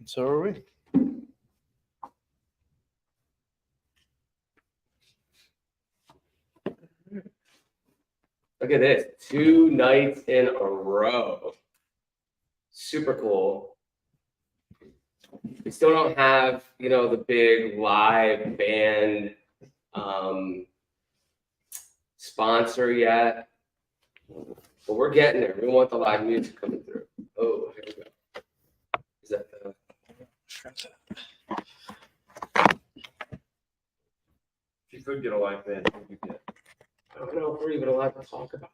And so are we. Look at this, 2 nights in a row. Super cool. We still don't have, the big live band sponsor yet, but we're getting there. We want the live music coming through. Oh, here we go. Is that the? If you could get a live band, what would you get? I don't know if we're even allowed to talk about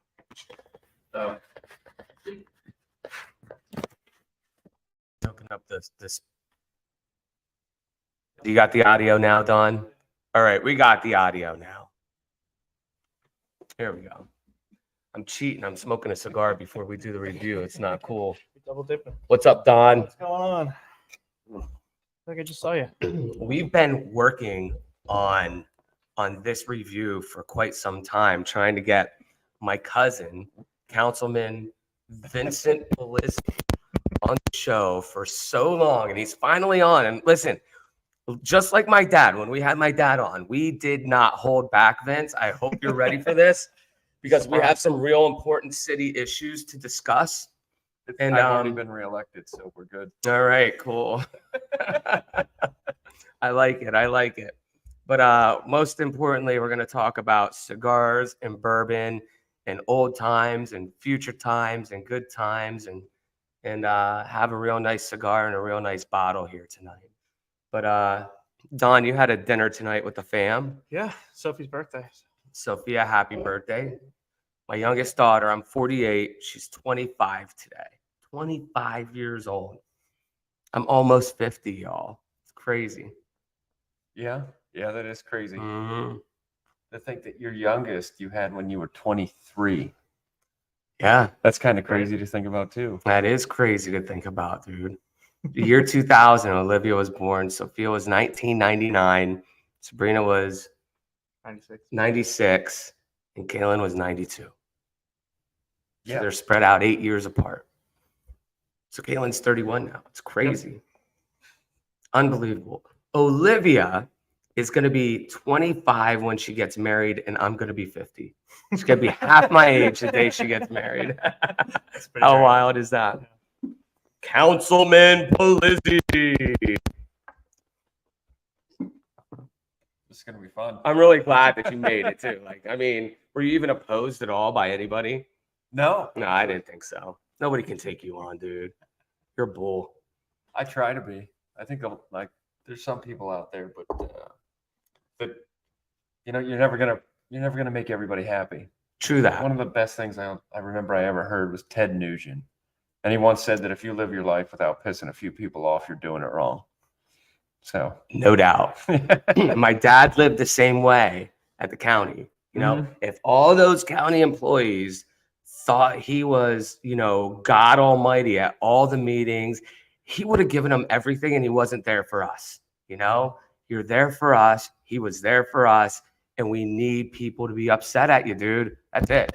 it. Open up this. You got the audio now, Don? All right, we got the audio now. Here we go. I'm cheating. I'm smoking a cigar before we do the review. It's not cool. Double dipping. What's up, Don? What's going on? I think I just saw you. We've been working on this review for quite some time, trying to get my cousin, Councilman Vincent Polizzi, on the show for so long, and he's finally on. And listen, just like my dad, when we had my dad on, we did not hold back, Vince. I hope you're ready for this because we have some real important city issues to discuss. And I've already been reelected, so we're good. All right, cool. I like it. But most importantly, we're going to talk about cigars and bourbon and old times and future times and good times and have a real nice cigar and a real nice bottle here tonight. But Don, you had a dinner tonight with the fam. Yeah, Sophie's birthday. Sophia, happy birthday. My youngest daughter, I'm 48. She's 25 today. 25 years old. I'm almost 50, y'all. It's crazy. Yeah, that is crazy. Mm-hmm. To think that your youngest you had when you were 23. Yeah. That's kind of crazy to think about, too. That is crazy to think about, dude. The year 2000, Olivia was born. Sophia was 1999. Sabrina was 96. And Kaylin was 92. Yeah. So they're spread out 8 years apart. So Kaylin's 31 now. It's crazy. Yep. Unbelievable. Olivia is going to be 25 when she gets married, and I'm going to be 50. She's going to be half my age the day she gets married. How wild is that? Yeah. Councilman Polizzi. This is going to be fun. I'm really glad that you made it, too. Were you even opposed at all by anybody? No, I didn't think so. Nobody can take you on, dude. You're a bull. I try to be. I think there's some people out there, but you're never gonna make everybody happy. True that. One of the best things I remember I ever heard was Ted Nugent, and he once said that if you live your life without pissing a few people off, you're doing it wrong. So no doubt. My dad lived the same way at the county. If all those county employees thought he was, God Almighty at all the meetings, he would have given them everything, and he wasn't there for us. You're there for us. He was there for us, and we need people to be upset at you, dude. That's it.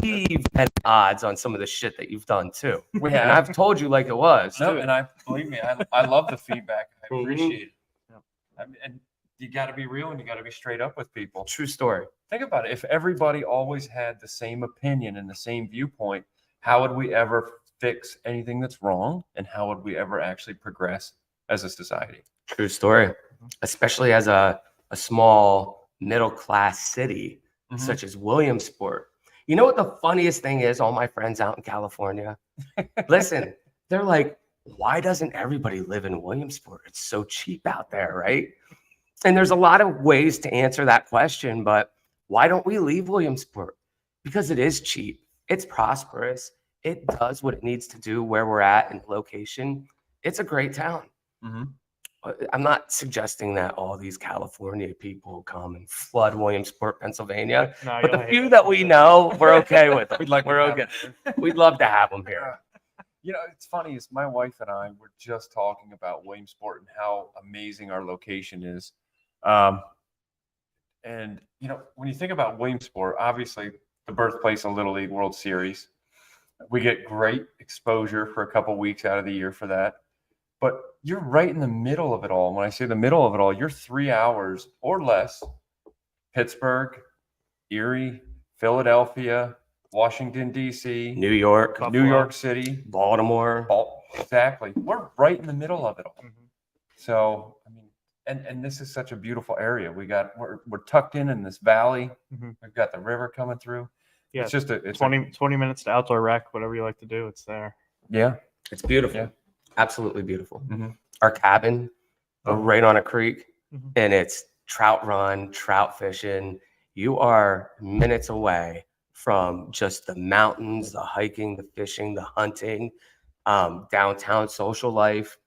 We've had odds on some of the shit that you've done too. We have. And I've told you like it was. No, too. and believe me, I love the feedback. I appreciate it. Yeah. And you got to be real, and you got to be straight up with people. True story. Think about it. If everybody always had the same opinion and the same viewpoint, how would we ever fix anything that's wrong? And how would we ever actually progress as a society? True story. Especially as a small middle-class city such as Williamsport. You know what the funniest thing is? All my friends out in California, listen, they're like, why doesn't everybody live in Williamsport? It's so cheap out there, right? And there's a lot of ways to answer that question, but why don't we leave Williamsport? Because it is cheap. It's prosperous. It does what it needs to do where we're at in location. It's a great town. I'm not suggesting that all these California people come and flood Williamsport, Pennsylvania, but the few that we know, we're okay with them. We're okay. We'd love to have them here. It's funny. Is my wife and I were just talking about Williamsport and how amazing our location is. And when you think about Williamsport, obviously the birthplace of Little League World Series, we get great exposure for a couple weeks out of the year for that. But you're right in the middle of it all. And when I say the middle of it all, you're 3 hours or less. Pittsburgh, Erie, Philadelphia, Washington, D.C., New York, Buffalo. New York City, Baltimore. Exactly. We're right in the middle of it all. Mhm. So, I mean, and this is such a beautiful area. We're tucked in this valley. Mhm. We've got the river coming through. Yeah, It's just it's 20 minutes to outdoor rec, whatever you like to do, it's there. yeah. It's beautiful. Yeah. Absolutely beautiful. Mhm. Our cabin, we're right on a creek, Mhm. and it's trout run, trout fishing. You are minutes away from just the mountains, the hiking, the fishing, the hunting, downtown social life.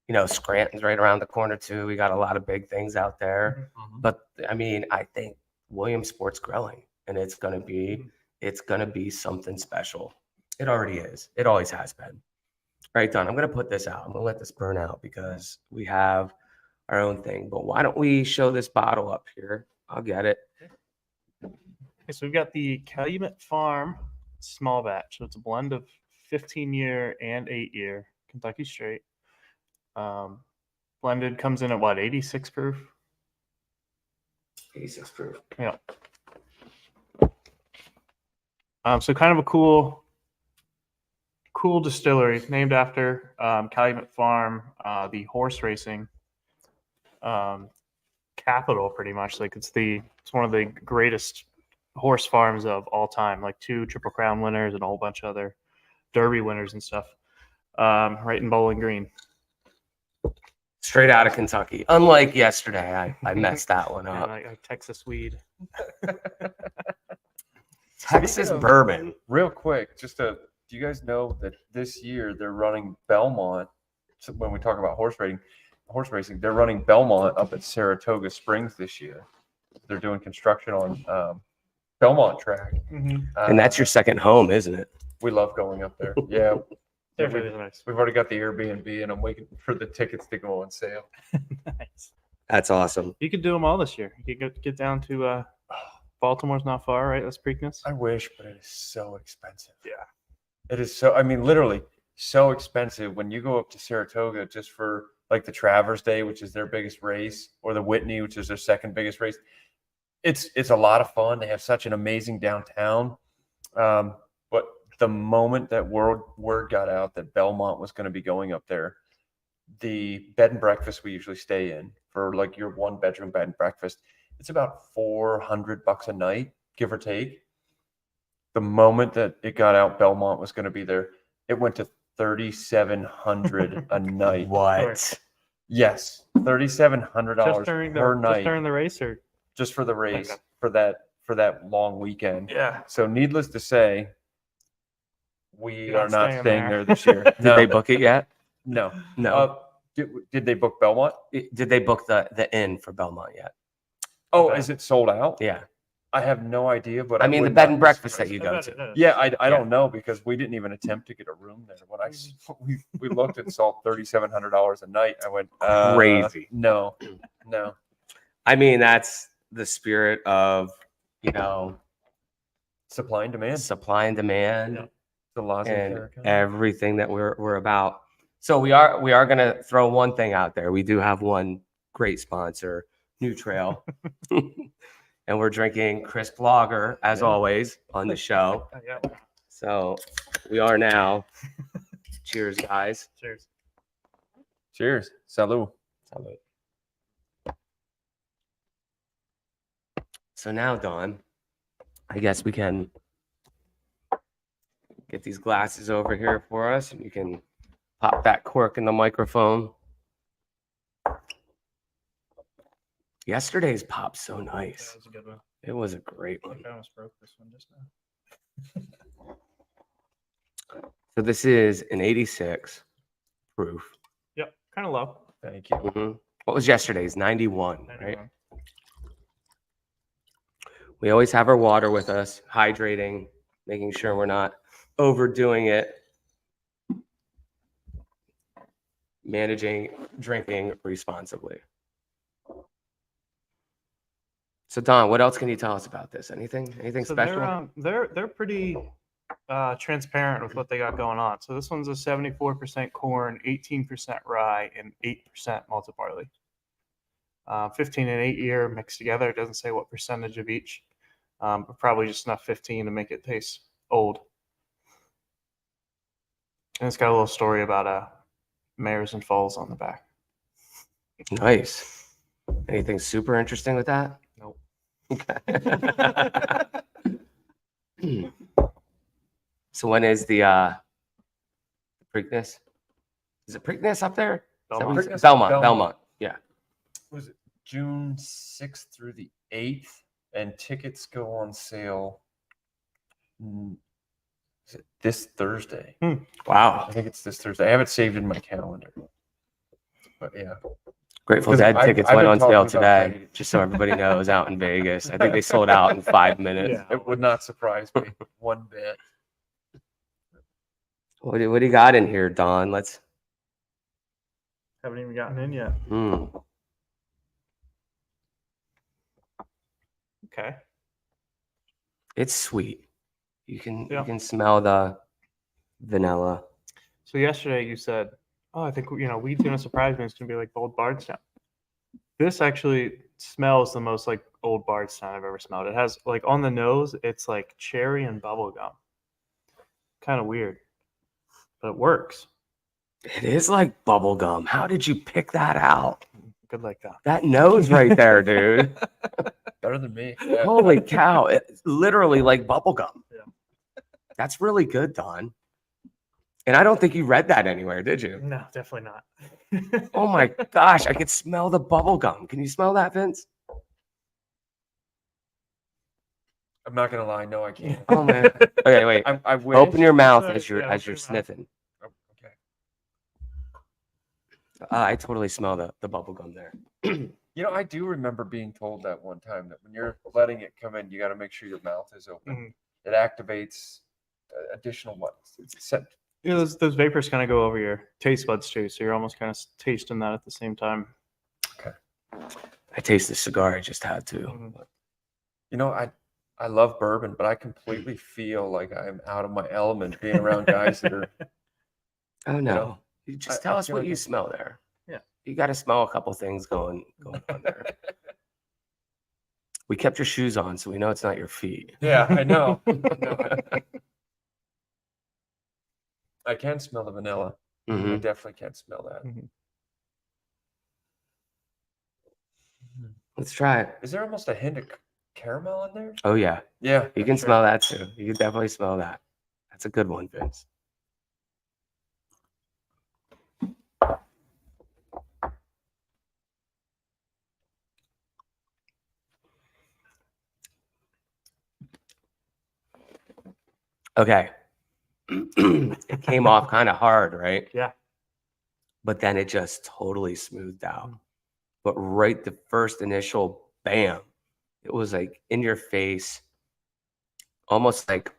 You know, Scranton's right around the corner too. We got a lot of big things out there. Mhm. But I mean, I think Williamsport's growing, and it's gonna be something special. It already is. It always has been. All right, Don, I'm gonna put this out. I'm gonna let this burn out because we have our own thing. But why don't we show this bottle up here? I'll get it. Okay, so we've got the Calumet Farm Small Batch. So it's a blend of 15-year and 8-year Kentucky Straight. Blended comes in at what, 86 proof? 86 proof. Yeah. So kind of a cool distillery named after Calumet Farm, the horse racing capital, pretty much. Like it's one of the greatest horse farms of all time. Like 2 Triple Crown winners and a whole bunch of other Derby winners and stuff. Right in Bowling Green. Straight out of Kentucky. Unlike yesterday, I messed that one Yeah, up. like Texas weed. Texas Speaking of- bourbon. Real quick, do you guys know that this year they're running Belmont? So when we talk about horse racing, they're running Belmont up at Saratoga Springs this year. They're doing construction on Belmont track. Mm-hmm. And that's your second home, isn't it? We love going up there. Yeah, They're we- really nice. we've already got the Airbnb, and I'm waiting for the tickets to go on sale. Nice. That's awesome. You could do them all this year. You could get down to Baltimore's not far, right? That's Preakness. I wish, but it is so expensive. Yeah. It is so, I mean, literally so expensive when you go up to Saratoga just for like the Travers Day, which is their biggest race, or the Whitney, which is their second biggest race. It's a lot of fun. They have such an amazing downtown. But the moment that word got out that Belmont was going to be going up there, the bed and breakfast we usually stay in for like your 1-bedroom bed and breakfast, it's about $400 a night, give or take. The moment that it got out Belmont was going to be there, it went to $3,700 a night. What? Yes, $3,700 Just during per the night, just during the race, or just for the race, Okay. for that long weekend. yeah. So needless to say, we You're are not not staying staying there. there this year. Did No, they book it yet? no. No. Did they book Belmont? Did they book the inn for Belmont yet? Oh, Okay. is it sold out? Yeah. I have no idea, but I mean, the would bed not and be breakfast that surprised. you I go bet to. it is. Yeah, I Yeah. don't know because we didn't even attempt to get a room there. When we looked and saw $3,700 a night, I went Crazy. No. I mean, that's the spirit of, you know, Supply and demand. supply and demand. Yeah. The laissez-faire And economy. everything that we're about. So we are gonna throw one thing out there. We do have one great sponsor, New Trail, and we're drinking crisp lager as Yeah. always on the show. Yeah. So we are now. Cheers, guys. Cheers. Cheers. Salud. Salud. So now, Dawn, I guess we can get these glasses over here for us, and you can pop that cork in the microphone. Yesterday's pop so That nice. was a good one. It was a great I one. think I almost broke this one just now. So this is an 86 proof. Yep. Kind of low. Thank you. Mhm. What was yesterday's? 91, right? 91. We always have our water with us, hydrating, making sure we're not overdoing it, managing drinking responsibly. So Don, what else can you tell us about this? Anything So special? they're pretty transparent with what they got going on. So this one's a 74% corn, 18% rye, and 8% malted barley. 15 and 8 year mixed together. It doesn't say what percentage of each, but probably just enough 15 to make it taste old. And it's got a little story about mares and foals on the back. Nice. Anything super interesting with that? Nope. Okay. So when is the Preakness? Is it Preakness up there? Is that what you said? Preakness? Belmont. Belmont. Yeah. Was it June 6th through the 8th? And tickets go on sale is it this Thursday. Wow. I think it's this Thursday. I have it saved in my calendar. But yeah. Grateful 'Cause Dead I've tickets been went on talking sale about today, getting it. just so everybody knows, out in Vegas. I think they sold out in 5 minutes. Yeah. It would not surprise me one bit. What do you got in here, Don? Let's. Haven't even gotten in yet. Okay. It's sweet. You can Yeah. you can smell the vanilla. So yesterday you said, "Oh, I think weed's gonna surprise me. It's gonna be like old Bardstown." This actually smells the most like old Bardstown I've ever smelled. It has like on the nose, it's like cherry and bubble gum. Kind of weird, but it works. It is like bubble gum. How did you pick that out? Good like that. That nose right there, dude. Better than me. Yeah. Holy cow. It's literally like bubble gum. Yeah. That's really good, Don. And I don't think you read that anywhere, did you? No, definitely not. Oh my gosh, I could smell the bubble gum. Can you smell that, Vince? I'm not gonna lie, no, I can't. Oh man. Okay, wait. I wish. Open your mouth Sorry, as you're yeah, as open you're your mouth. sniffing. Oh, okay. I totally smell the bubble gum there. You know, I do remember being told that one time that when you're letting it come in, you got to make sure your mouth is open. Mhm. It activates additional what? It's set. Those vapors kind of go over your taste buds too, so you're almost kind of tasting that at the same time. Okay. I taste the cigar. I just had to. Mhm. You know, I love bourbon, but I completely feel like I'm out of my element being around guys that are. Oh no! know, You just I tell us feel what like you it's- smell there. Yeah. You got to smell a couple things going on there. We kept your shoes on, so we know it's not your feet. Yeah, I know. I can smell the vanilla. I Mhm. definitely can smell that. Mhm. Let's try it. Is there almost a hint of caramel in there? Oh yeah, Yeah, you can sure. smell that too. You can definitely smell that. That's a good one, Vince. Okay. It came off kind of hard, right? Yeah. But then it just totally smoothed out. But right the first initial bam, it was like in your face, almost like,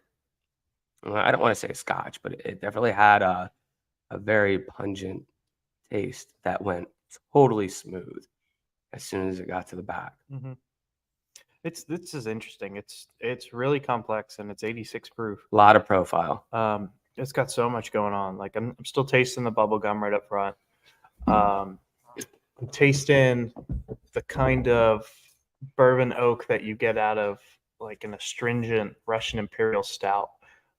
well, I don't want to say scotch, but it definitely had a very pungent taste that went totally smooth as soon as it got to the back. Mhm. This is interesting. It's really complex and it's 86 proof. A lot of profile. It's got so much going on. Like I'm still tasting the bubble gum right up front. I'm tasting the kind of bourbon oak that you get out of like an astringent Russian Imperial stout,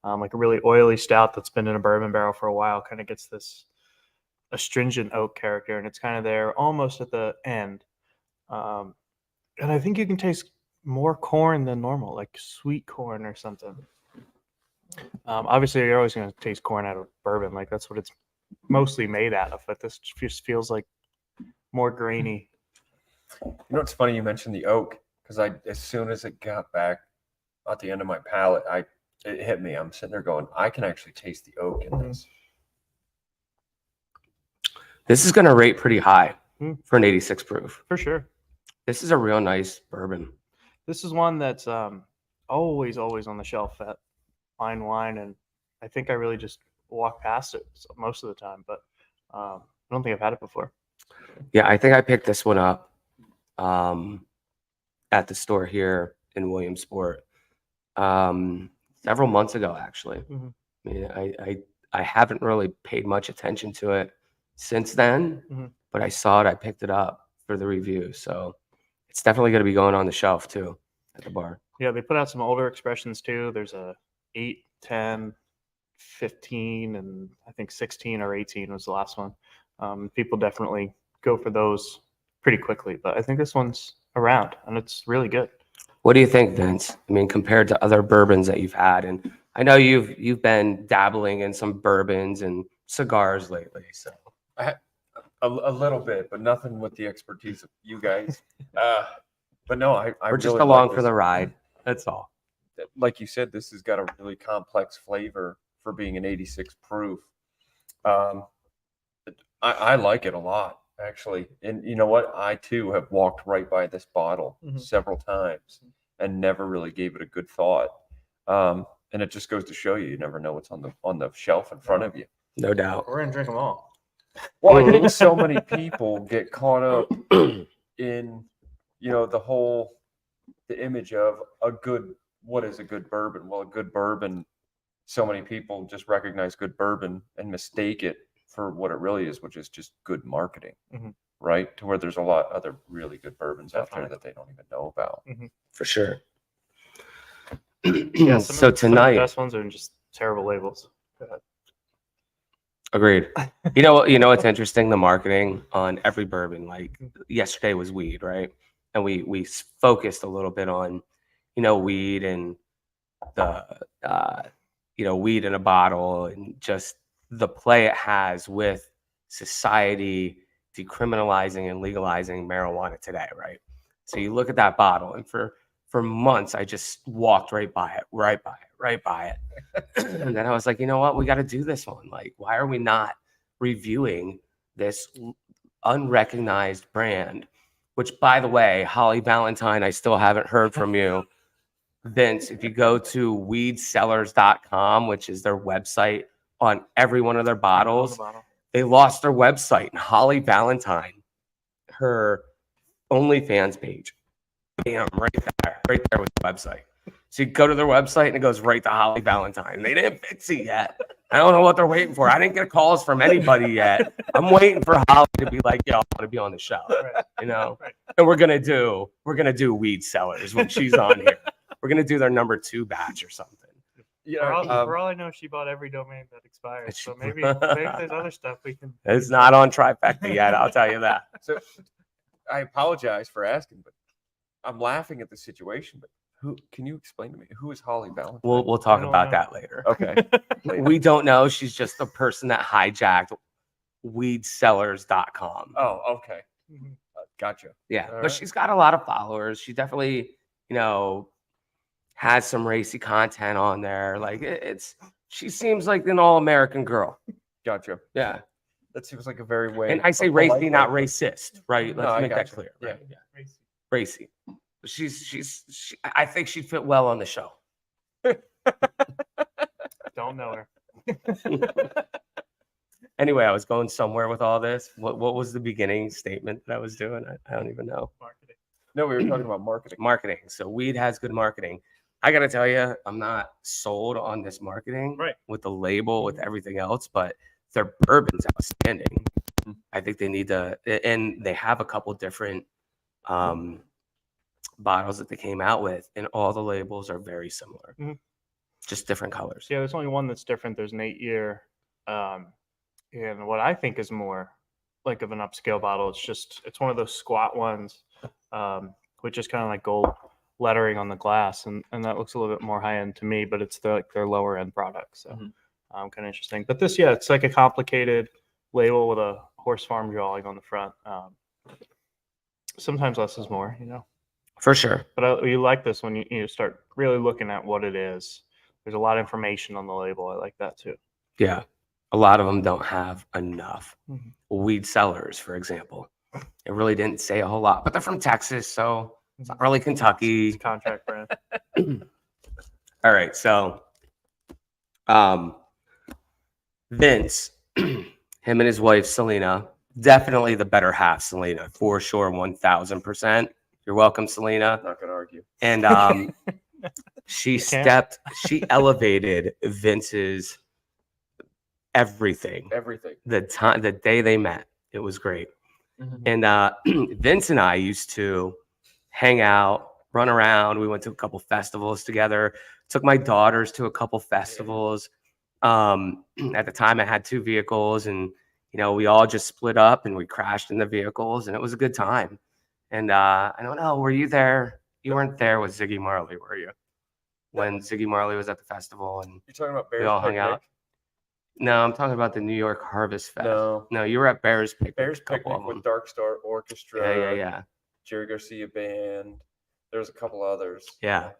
like a really oily stout that's been in a bourbon barrel for a while. Kind of gets this astringent oak character, and it's kind of there almost at the end. And I think you can taste more corn than normal, like sweet corn or something. Obviously, you're always going to taste corn out of bourbon. Like that's what it's mostly made out of. But this just feels like more grainy. You know, it's funny you mentioned the oak because as soon as it got back at the end of my palate, it hit me. I'm sitting there going, I can actually taste the oak in this. This is going to rate pretty high Mm. for an 86 proof. For sure. This is a real nice bourbon. This is one that's always on the shelf at fine wine, and I think I really just walk past it most of the time. But I don't think I've had it before. Yeah, I think I picked this one up at the store here in Williamsport. several months ago, actually. Mhm. I mean, I haven't really paid much attention to it since then, Mhm. but I saw it. I picked it up for the review. So it's definitely going to be going on the shelf too at the bar. Yeah, they put out some older expressions too. There's a 8, 10, 15, and I think 16 or 18 was the last one. People definitely go for those pretty quickly, but I think this one's around and it's really good. What do you think, Vince? I mean, compared to other bourbons that you've had, and I know you've been dabbling in some bourbons and cigars lately. So A little bit, but nothing with the expertise of you guys. But no, I we're just really along like for this. the ride. That's all. Like you said, this has got a really complex flavor for being an 86 proof. I like it a lot, actually. And you know what? I too have walked right by this bottle several times and never really gave it a good thought. And it just goes to show you never know what's on the shelf in front of you. No doubt. We're gonna drink them all. Well, I think so many people get caught up in, the image of what is a good bourbon? Well, a good bourbon, so many people just recognize good bourbon and mistake it for what it really is, which is just good marketing, right? To where there's a lot other really good bourbons out there that they don't even know about. For sure. Yeah, So some of tonight, the best ones are just terrible labels. Go ahead. agreed. You know what's interesting? The marketing on every bourbon. Like yesterday was weed, right? And we focused a little bit on, weed and the weed in a bottle and just the play it has with society decriminalizing and legalizing marijuana today, right? So you look at that bottle, and for months I just walked right by it. And then I was like, you know what? We got to do this one. Like, why are we not reviewing this unrecognized brand? Which, by the way, Holly Valentine, I still haven't heard from you. Vince, if you go to weedsellers.com, which is their website on every one of their bottles, they lost their website. And Holly Valentine, her OnlyFans page, bam, right there with the website. So you go to their website and it goes right to Holly Valentine. They didn't fix it yet. I don't know what they're waiting for. I didn't get calls from anybody yet. I'm waiting for Holly to be like, yo, I want to be on the show. Right. And we're gonna do Weed Sellers when she's on here. We're gonna do their number 2 batch or something. For all I know, she bought every domain that expires. So maybe there's other stuff we can. It's not on Trifecta yet, I'll tell you that. So I apologize for asking, but I'm laughing at the situation. But can you explain to me who is Holly Valentine? We'll talk about that later. Okay. We don't know. She's just the person that hijacked weedsellers.com. Oh, okay. Gotcha. Yeah, All but right. she's got a lot of followers. She definitely, has some racy content on there. Like she seems like an all-American girl. Gotcha. Yeah. That seems like a very way. And I say racy, not racist, right? No, Let's I make that gotcha. clear. Yeah. Right? Yeah. Racy. I think she'd fit well on the show. Don't know her. Anyway, I was going somewhere with all this. What was the beginning statement that I was doing? I don't even know. Marketing. No, we were talking about marketing. Marketing. So weed has good marketing. I got to tell you, I'm not sold on this marketing with the label, with everything else, but their bourbon's outstanding. I think they need to, and they have a couple different bottles that they came out with, and all the labels are very similar, just different colors. Yeah, there's only one that's different. There's an 8-year, and what I think is more like of an upscale bottle. It's one of those squat ones, which is kind of like gold lettering on the glass, and that looks a little bit more high end to me, but it's their lower end product. So kind of interesting. But this, it's like a complicated label with a horse farm drawing on the front. Sometimes less is more, For sure. But you like this when you start really looking at what it is. There's a lot of information on the label. I like that too. Yeah. A lot of them don't have enough. Weed Sellers, for example. It really didn't say a whole lot, but they're from Texas, so it's not really Kentucky. It's a contract brand. All right. So Vince, him and his wife, Selena, definitely the better half, Selena, for sure, 1000%. You're welcome, Selena. Not going to argue. And She can't. she elevated Vince's everything. The day they met, it was great. And Vince and I used to hang out, run around. We went to a couple festivals together. Took my daughters to a couple festivals. At the time, I had 2 vehicles, and we all just split up and we crashed in the vehicles, and it was a good time. And I don't know, were you there? You weren't there with Ziggy Marley, were you? When Ziggy Marley was at the festival and You're talking about we Bears all hung Picnic? out. No, I'm talking about the New York Harvest Fest. No, You were at Bears Picnic. Bears a couple Picnic of them. with Dark Star Orchestra. Yeah. Jerry Garcia Band. There's a couple others. Yeah.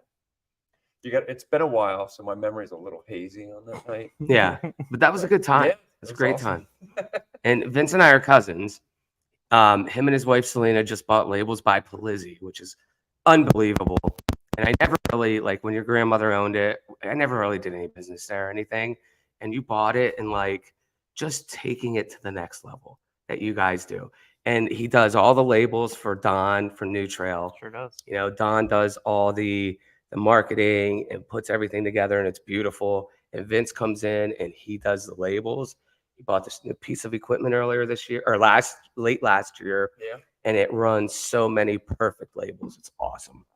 It's been a while, so my memory's a little hazy on that night. Yeah, but that was a good time. Yeah, It was a great awesome. time. And Vince and I are cousins. Him and his wife Selena just bought labels by Polizzi, which is unbelievable. And I never really, like, when your grandmother owned it, I never really did any business there or anything. And you bought it, and like just taking it to the next level that you guys do. And he does all the labels for Don for New Trail. Sure does. Don does all the marketing and puts everything together, and it's beautiful. And Vince comes in and he does the labels. He bought this new piece of equipment earlier this year, or late last year. Yeah. And it runs so many perfect labels. It's awesome.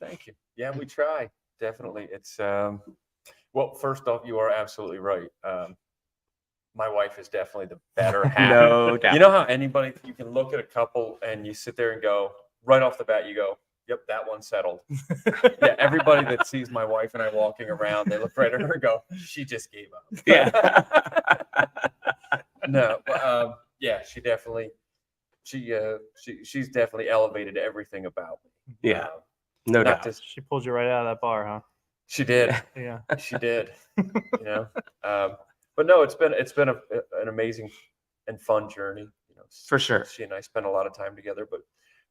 Thank you. Yeah, we try. Definitely. It's well, first off, you are absolutely right. My wife is definitely the better half. No doubt. You know how you can look at a couple and you sit there and go, right off the bat, you go, yep, that one's settled. Yeah, everybody that sees my wife and I walking around, they look right at her and go, she just gave up. Yeah. No, yeah, she's definitely elevated everything about me. Yeah. No doubt. She pulled you right out of that bar, huh? She did. Yeah. She did. But no, it's been an amazing and fun journey. For sure. She and I spent a lot of time together, but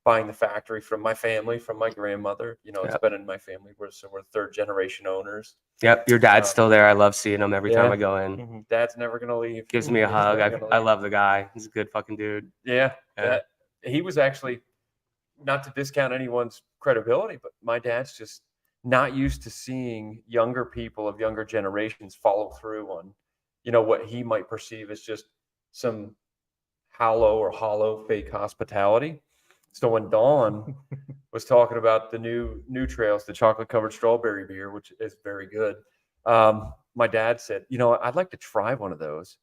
buying the factory from my family, from my grandmother, it's been in my family. We're 3rd generation owners. Yep. Your dad's still there. I love seeing him every time Yeah. I go in. Mm-hmm. Dad's never going to leave. Gives me a He's hug. never gonna I leave. love the guy. He's a good fucking dude. Yeah. Yeah. He was actually, not to discount anyone's credibility, but my dad's just not used to seeing younger people of younger generations follow through on, what he might perceive as just some hollow fake hospitality. So when Dawn was talking about the new trails, the chocolate covered strawberry beer, which is very good, my dad said, I'd like to try one of those.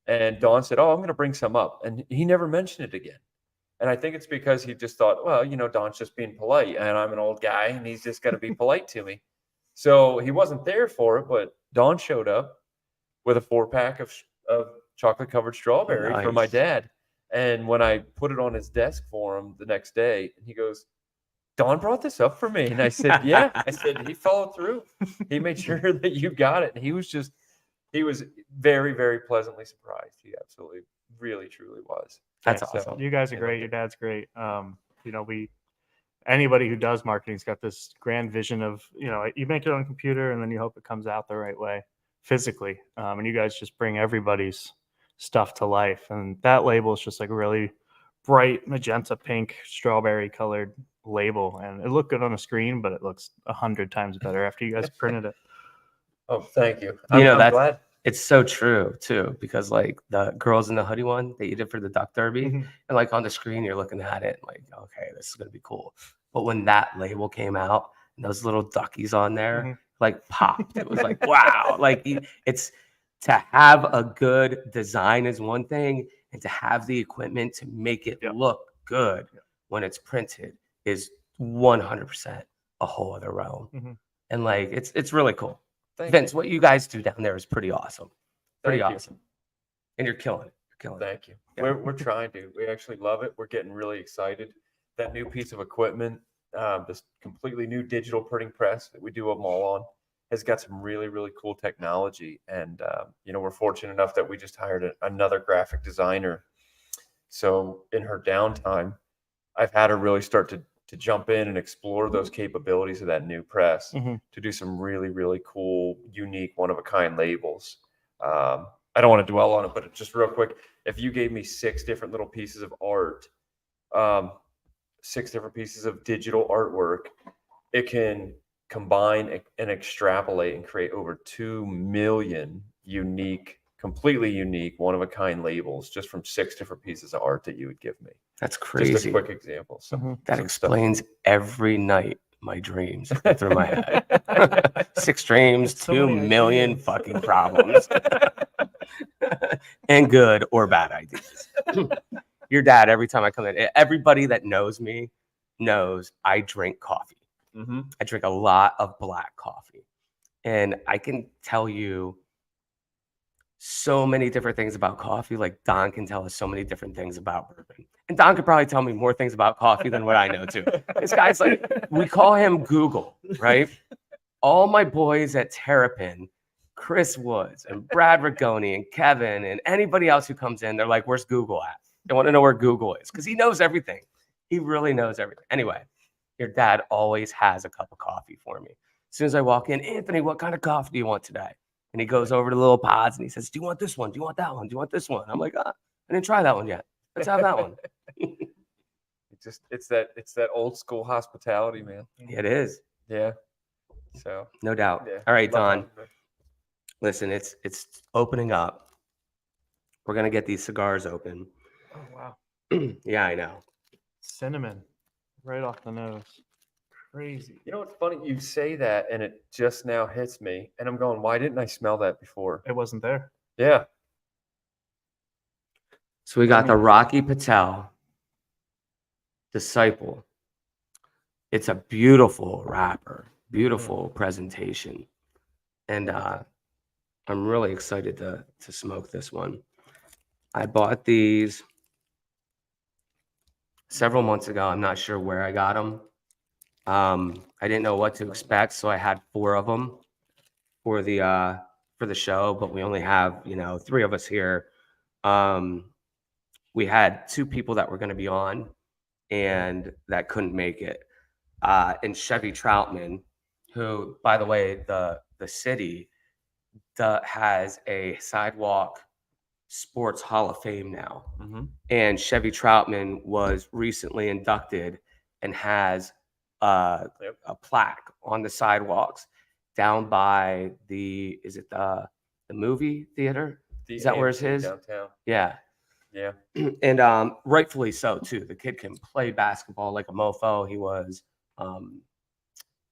And Dawn said, oh, I'm going to bring some up. And he never mentioned it again. And I think it's because he just thought, well, Don's just being polite, and I'm an old guy and he's just got to be polite to me. So he wasn't there for it, but Don showed up with a 4-pack of chocolate covered strawberry for my dad. And when I put it on his desk for him the next day, he goes, Don brought this up for me. And I said, yeah. I said, he followed through. He made sure that you got it. And he was very, very pleasantly surprised. He absolutely, really, truly was. That's So, awesome. You guys are great. Your dad's great. Anybody who does marketing's got this grand vision of, you make it on a computer and then you hope it comes out the right way physically. And you guys just bring everybody's stuff to life. And that label is just like a really bright magenta pink strawberry colored label. And it looked good on the screen, but it looks 100 times better after you guys printed it. Oh, thank you. I'm I'm glad. It's so true too, because like the girls in the hoodie one, they did it for the duck derby, and like on the screen, you're looking at it like, okay, this is gonna be cool. But when that label came out and those little duckies on there, like popped. It was like, wow, like it's to have a good design is one thing, and to have the equipment to make it look good when it's printed is 100% a whole other realm. And like it's really cool. Vince, what you guys do down there is pretty awesome. Pretty awesome. And you're killing it. Thank you. Yeah. We're trying to. We actually love it. We're getting really excited. That new piece of equipment, this completely new digital printing press that we do them all on, has got some really, really cool technology. And, we're fortunate enough that we just hired another graphic designer. So in her downtime, I've had her really start to jump in and explore those capabilities of that new press to do some really, really cool, unique, one-of-a-kind labels. I don't want to dwell on it, but just real quick, if you gave me 6 different little pieces of art, 6 different pieces of digital artwork, it can combine and extrapolate and create over 2 million completely unique, one-of-a-kind labels just from 6 different pieces of art that you would give me. That's crazy. Just a quick example. That explains every night my dreams go through my head. 6 dreams, So 2 many million ideas. fucking problems. And good or bad ideas. Your dad, every time I come in, everybody that knows me knows I drink coffee. I drink a lot of black coffee. And I can tell you so many different things about coffee. Like Don can tell us so many different things about bourbon. And Don could probably tell me more things about coffee than what I know too. This guy's like, we call him Google, right? All my boys at Terrapin, Chris Woods and Brad Rigoni and Kevin and anybody else who comes in, they're like, where's Google at? They want to know where Google is because he knows everything. He really knows everything. Anyway, your dad always has a cup of coffee for me. As soon as I walk in, Anthony, what kind of coffee do you want today? And he goes over to the little pods and he says, do you want this one? Do you want that one? Do you want this one? I'm like, I didn't try that one yet. Let's have that one. It's that old school hospitality, man. It is. Yeah. So no doubt. yeah, All right, love Don. having it. Listen, it's opening up. We're gonna get these cigars open. Oh wow, Yeah, I know. cinnamon, right off the nose. Crazy. You know what's funny? You say that, and it just now hits me, and I'm going, why didn't I smell that before? It wasn't there. Yeah. So we got the Rocky Patel Disciple. It's a beautiful wrapper, beautiful presentation, and I'm really excited to smoke this one. I bought these several months ago. I'm not sure where I got them. I didn't know what to expect, so I had 4 of them for the show, but we only have 3 of us here. We had 2 people that were going to be on and that couldn't make it. And Chevy Troutman, who, by the way, the city has a sidewalk sports hall of fame now. And Chevy Troutman was recently inducted and has a plaque on the sidewalks down by the movie theater? Is that where it's his? Downtown. Yeah. Yeah. And rightfully so too. The kid can play basketball like a mofo. He was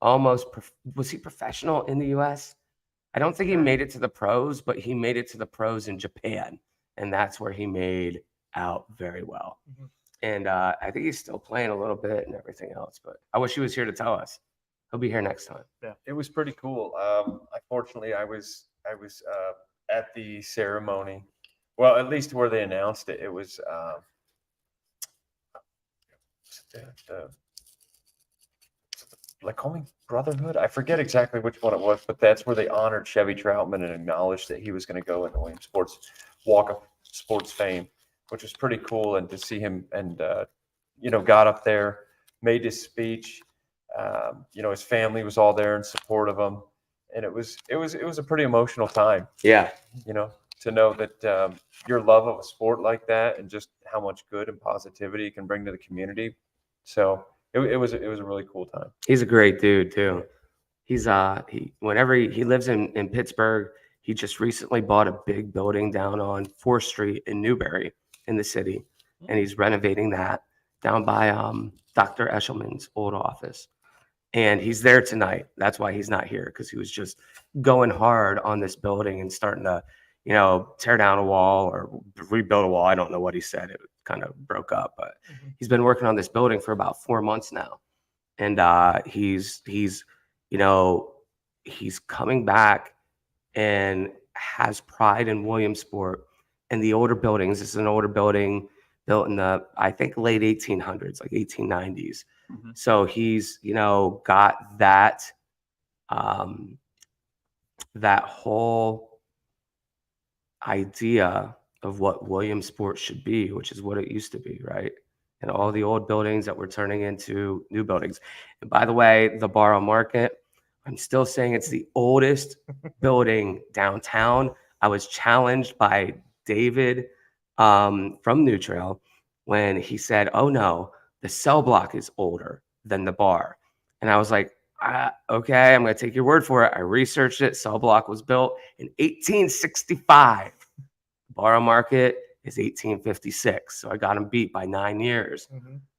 was he professional in the US? I don't think he made it to the pros, but he made it to the pros in Japan, and that's where he made out very well. And I think he's still playing a little bit and everything else, but I wish he was here to tell us. He'll be here next time. Yeah, it was pretty cool. Unfortunately, I was at the ceremony. Well, at least where they announced it. It was the Lycoming Brotherhood. I forget exactly which one it was, but that's where they honored Chevy Troutman and acknowledged that he was going to go in the Williams Sports Walk of Sports Fame, which was pretty cool. And to see him and got up there, made his speech. His family was all there in support of him, and it was a pretty emotional time. Yeah. To know that your love of a sport like that and just how much good and positivity it can bring to the community. So it was a really cool time. He's a great dude too. He's whenever he lives in Pittsburgh, he just recently bought a big building down on 4th Street in Newbury in the city, and he's renovating that down by Dr. Eshelman's old office. And he's there tonight. That's why he's not here, because he was just going hard on this building and starting to, tear down a wall or rebuild a wall. I don't know what he said. It kind of broke up, but he's been working on this building for about 4 months now. And he's coming back and has pride in Williamsport and the older buildings. This is an older building built in the, I think, late 1800s, like 1890s. So he's, got that, that whole idea of what Williamsport should be, which is what it used to be, right? And all the old buildings that we're turning into new buildings. And by the way, the Borough Market, I'm still saying it's the oldest building downtown. I was challenged by David from New Trail when he said, oh no, the cell block is older than the bar. And I was like, Okay, I'm going to take your word for it. I researched it. Cell block was built in 1865. Borough Market is 1856. So I got him beat by 9 years.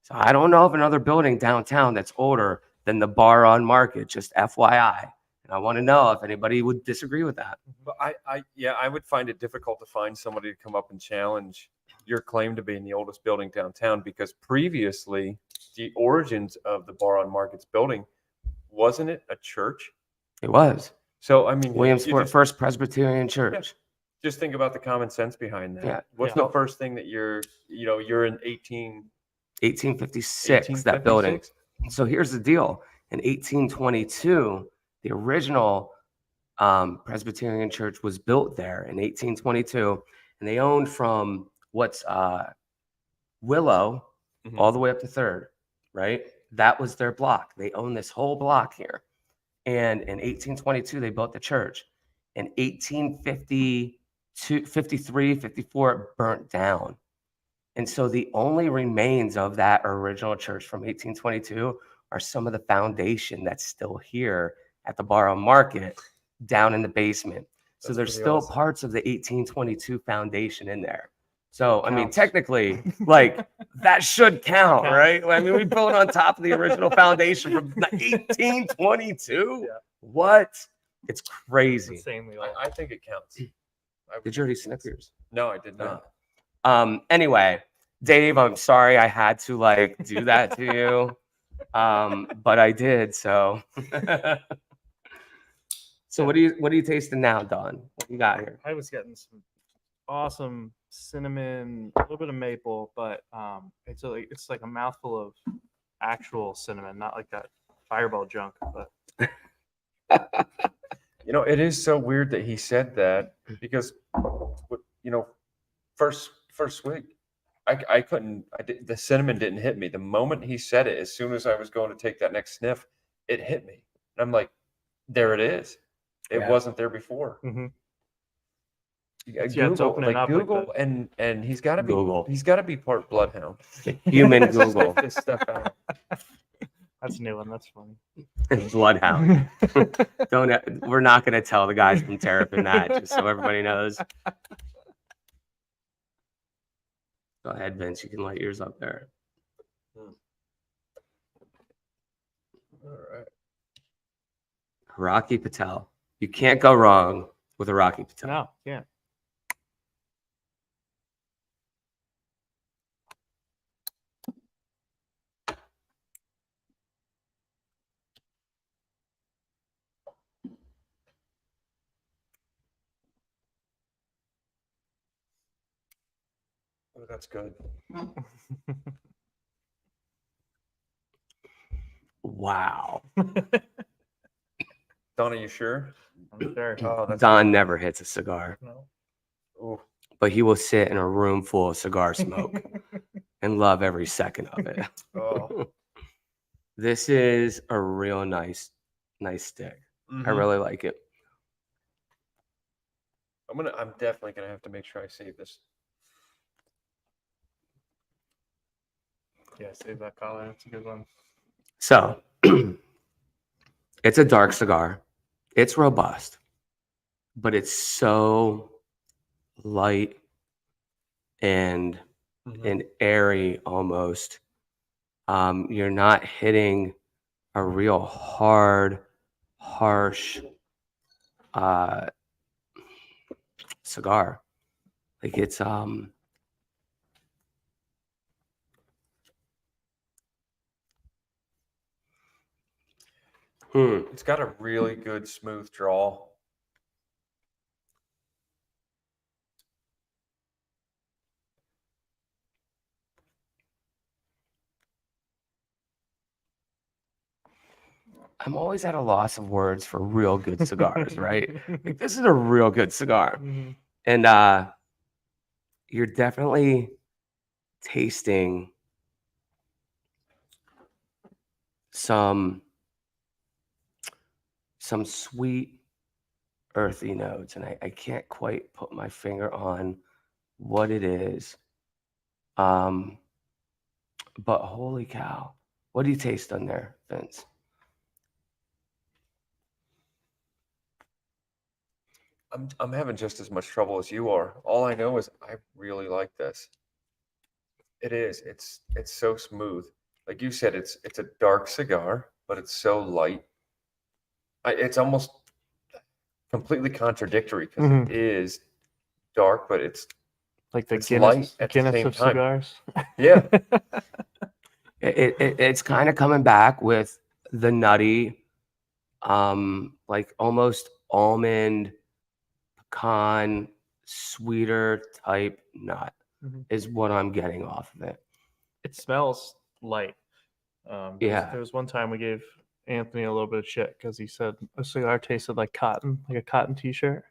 So I don't know of another building downtown that's older than the bar on Market, just FYI. And I want to know if anybody would disagree with that. But I would find it difficult to find somebody to come up and challenge your claim to being the oldest building downtown, because previously the origins of the Bar on Market's building, wasn't it a church? It was. So I mean, Williamsport First Presbyterian Church. just think about the common sense behind that. Yeah. What's the first thing that you're in 1856, that building. 1856? So here's the deal. In 1822, the original Presbyterian Church was built there in 1822, and they owned from what's Willow all the way up to 3rd, right? That was their block. They owned this whole block here. And in 1822, they built the church. In 1852, 53, 54, it burnt down. And so the only remains of that original church from 1822 are some of the foundation that's still here at the Borough Market down in the basement. So there's still parts of the 1822 foundation in there. So, I mean, technically, like, that should count, right? I mean, we built on top of the original foundation from 1822. Yeah. What? It's crazy. Insanely old. I think it counts. Did you already sniff yours? No, I did not. Anyway, Dave, I'm sorry I had to like do that to you. But I did, so. So what are you tasting now, Don? What you got here? I was getting some awesome cinnamon, a little bit of maple, but it's like a mouthful of actual cinnamon, not like that Fireball junk. But It is so weird that he said that, because first swig, I couldn't. The cinnamon didn't hit me the moment he said it. As soon as I was going to take that next sniff, it hit me, and I'm like, there it is. It wasn't there before. Google, and he's got to be Google. He's got to be part bloodhound. Human Google. This stuff out. that's a new one. That's funny. Bloodhound. We're not going to tell the guys from Terrapin that, just so everybody knows. Go ahead, Vince. You can light yours up there. All right. Rocky Patel. You can't go wrong with a Rocky Patel. No, yeah. Oh, that's good. Wow. Don, are you sure? I'm sure. Oh, that's Don never hits a cigar, No. Ooh. but he will sit in a room full of cigar smoke and love every second of it. Oh. This is a real nice stick. I really like it. I'm definitely gonna have to make sure I save this. Yeah, save that collar. That's a good one. So it's a dark cigar. It's robust, but it's so light and airy almost. You're not hitting a real hard, harsh cigar. Like it's It's got a really good smooth draw. I'm always at a loss of words for real good cigars, right? Like, this is a real good cigar. And you're definitely tasting some sweet, earthy notes. And I can't quite put my finger on what it is. But holy cow. What do you taste on there, Vince? I'm having just as much trouble as you are. All I know is I really like this. It is. It's so smooth. Like you said, it's a dark cigar, but it's so light. It's almost completely contradictory because it is dark, but it's Like the it's light at the Guinness same of time. cigars. Yeah. It's kind of coming back with the nutty, like almost almond, pecan, sweeter type nut is what I'm getting off of it. It smells light. Yeah. There was one time we gave Anthony a little bit of shit because he said a cigar tasted like cotton, like a cotton t-shirt.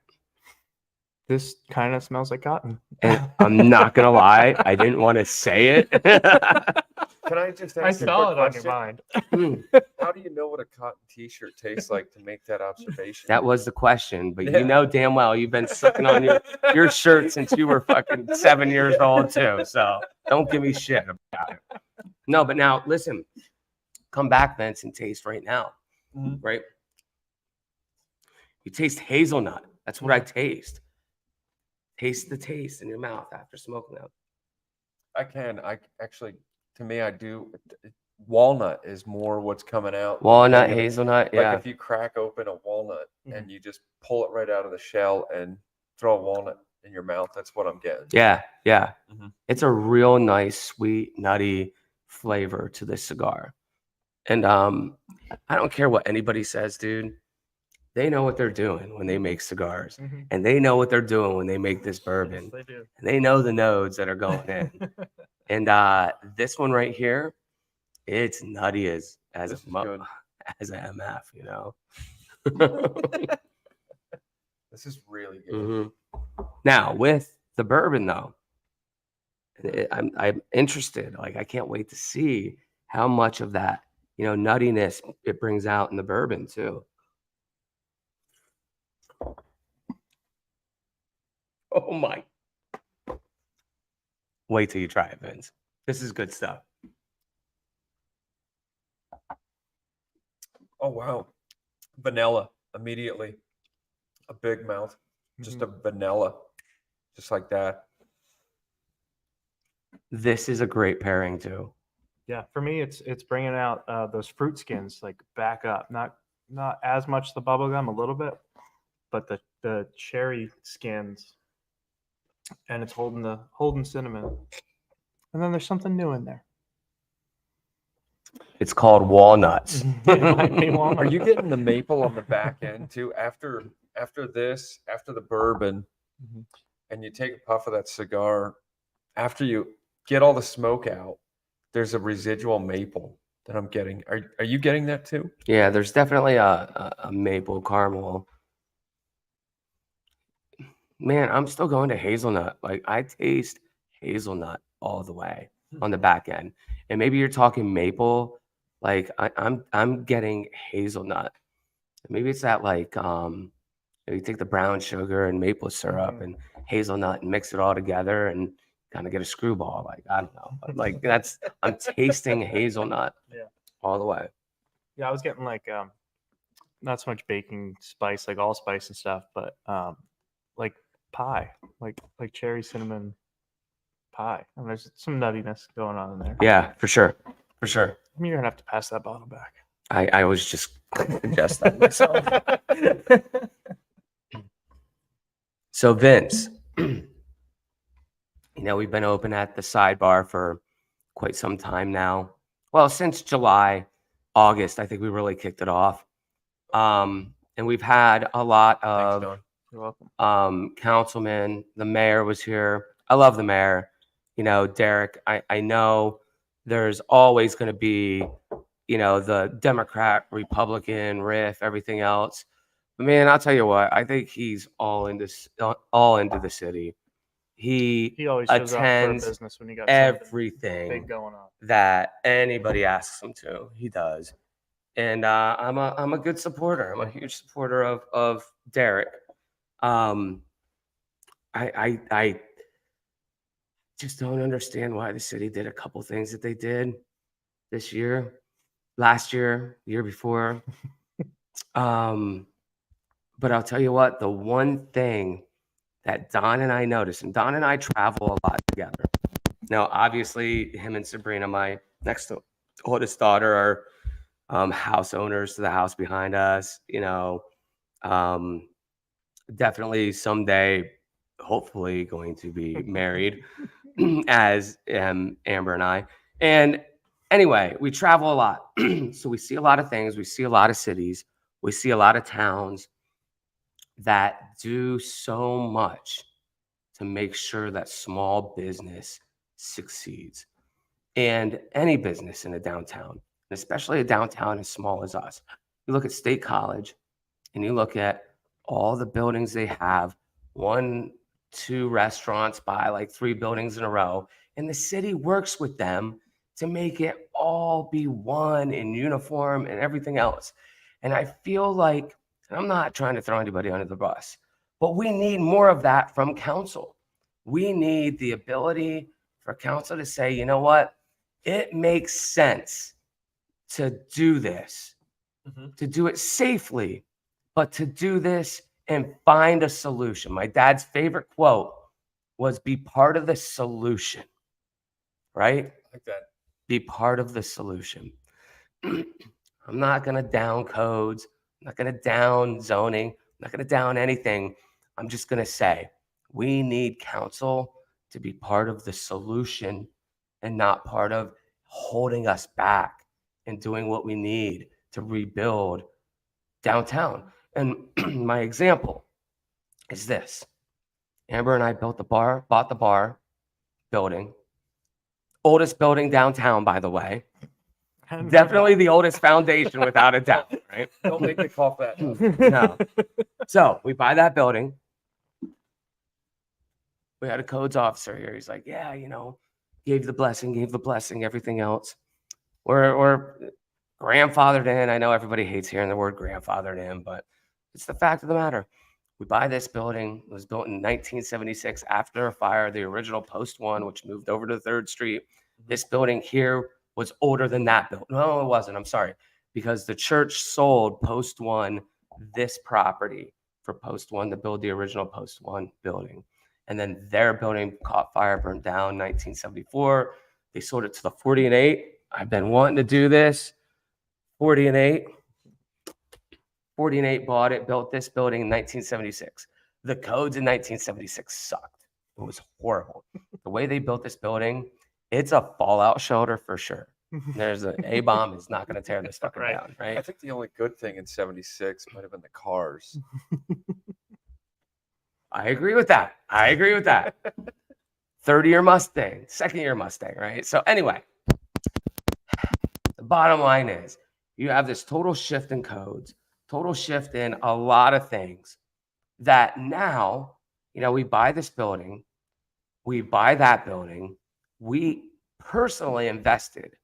This kind of smells like cotton. And I'm not gonna lie, I didn't want to say it. Can I just I ask a saw quick it on your question? mind. How do you know what a cotton t-shirt tastes like to make that observation? That was the question, but Yeah. you know damn well you've been sucking on your shirt since you were fucking 7 years old too. So don't give me shit about it. No, but now listen, come back, Vince, and taste right now. Right? You taste hazelnut. That's what I taste. Taste the taste in your mouth after smoking them. I can. I actually, to me, I do. Walnut is more what's coming out. Walnut, Maybe hazelnut, like yeah. if you crack open a walnut and you just pull it right out of the shell and throw a walnut in your mouth, that's what I'm getting. Yeah. It's a real nice, sweet, nutty flavor to this cigar. And I don't care what anybody says, dude. They know what they're doing when they make cigars, and they know what they're doing when they make this bourbon. Yes, they do. And they know the nodes that are going in. And this one right here, it's nutty as This a is good. as an MF, you know. This is really good. Now with the bourbon though, I'm interested. Like I can't wait to see how much of that, you know, nuttiness it brings out in the bourbon too. Oh my. Wait till you try it, Vince. This is good stuff. Oh wow, vanilla immediately. A big mouth, just a vanilla, just like that. This is a great pairing too. Yeah, for me, it's bringing out those fruit skins like back up. Not as much the bubble gum, a little bit, but the cherry skins, and it's holding cinnamon. And then there's something new in there. It's called walnuts. It might be walnut. Are you getting the maple on the back end too? After the bourbon, and you take a puff of that cigar, after you get all the smoke out, there's a residual maple that I'm getting. Are you getting that too? Yeah, there's definitely a maple caramel. Man, I'm still going to hazelnut. Like I taste hazelnut all the way on the back end. And maybe you're talking maple. Like I'm getting hazelnut. Maybe it's that like you take the brown sugar and maple syrup and hazelnut and mix it all together and kind of get a screwball. Like I don't know. But like I'm tasting hazelnut all the way. Yeah, I was getting like not so much baking spice, like allspice and stuff, but like pie, like cherry cinnamon pie. And there's some nuttiness going on in there. Yeah, for sure. For sure. I mean, you're gonna have to pass that bottle back. I was just suggest that myself. So Vince, you know, we've been open at the Sidebar for quite some time now. Well, since July, August, I think we really kicked it off. And we've had a lot of Thanks, Don. You're welcome. councilmen. The mayor was here. I love the mayor. You know, Derek, I know there's always going to be, you know, the Democrat, Republican, riff, everything else. But man, I'll tell you what, I think he's all into the city. He always shows up for a attends business when you got something everything big going on. that anybody asks him to. He does. And I'm a good supporter. I'm a huge supporter of Derek. I just don't understand why the city did a couple things that they did this year, last year, year before. But I'll tell you what, the one thing that Don and I noticed, and Don and I travel a lot together. Now, obviously, him and Sabrina, my next oldest daughter, are house owners to the house behind us. Definitely someday, hopefully, going to be married as Amber and I. And anyway, we travel a lot. So we see a lot of things. We see a lot of cities. We see a lot of towns that do so much to make sure that small business succeeds. And any business in a downtown, and especially a downtown as small as us. You look at State College and you look at all the buildings they have, 1, 2 restaurants by like 3 buildings in a row, and the city works with them to make it all be one in uniform and everything else. And I feel like, and I'm not trying to throw anybody under the bus, but we need more of that from council. We need the ability for council to say, you know what, it makes sense to do this, to do it safely, but to do this and find a solution. My dad's favorite quote was, be part of the solution, right? Like that. Be part of the solution. I'm not going to down codes. I'm not going to down zoning. I'm not going to down anything. I'm just going to say we need council to be part of the solution and not part of holding us back and doing what we need to rebuild downtown. And my example is this. Amber and I bought the bar building. Oldest building downtown, by the way. Definitely the oldest foundation without a doubt, right? Don't make me cough that. No. So we buy that building. We had a codes officer here. He's like, yeah, gave the blessing, everything else. We're grandfathered in. I know everybody hates hearing the word grandfathered in, but it's the fact of the matter. We buy this building. It was built in 1976 after a fire, the original Post 1, which moved over to 3rd Street. This building here was older than that building. No, it wasn't. I'm sorry. Because the church sold Post 1 this property for Post 1 to build the original Post 1 building. And then their building caught fire, burned down in 1974. They sold it to the 40 and 8. I've been wanting to do this. 40 and 8. 40 and 8 bought it, built this building in 1976. The codes in 1976 sucked. It was horrible. The way they built this building, it's a fallout shelter for sure. There's an A-bomb is not going to tear this fucker down, right? I think the only good thing in 76 might have been the cars. I agree with that. 30-year Mustang, 2nd-year Mustang, right? So anyway, the bottom line is you have this total shift in codes, total shift in a lot of things that now, we buy this building, we buy that building, we personally invested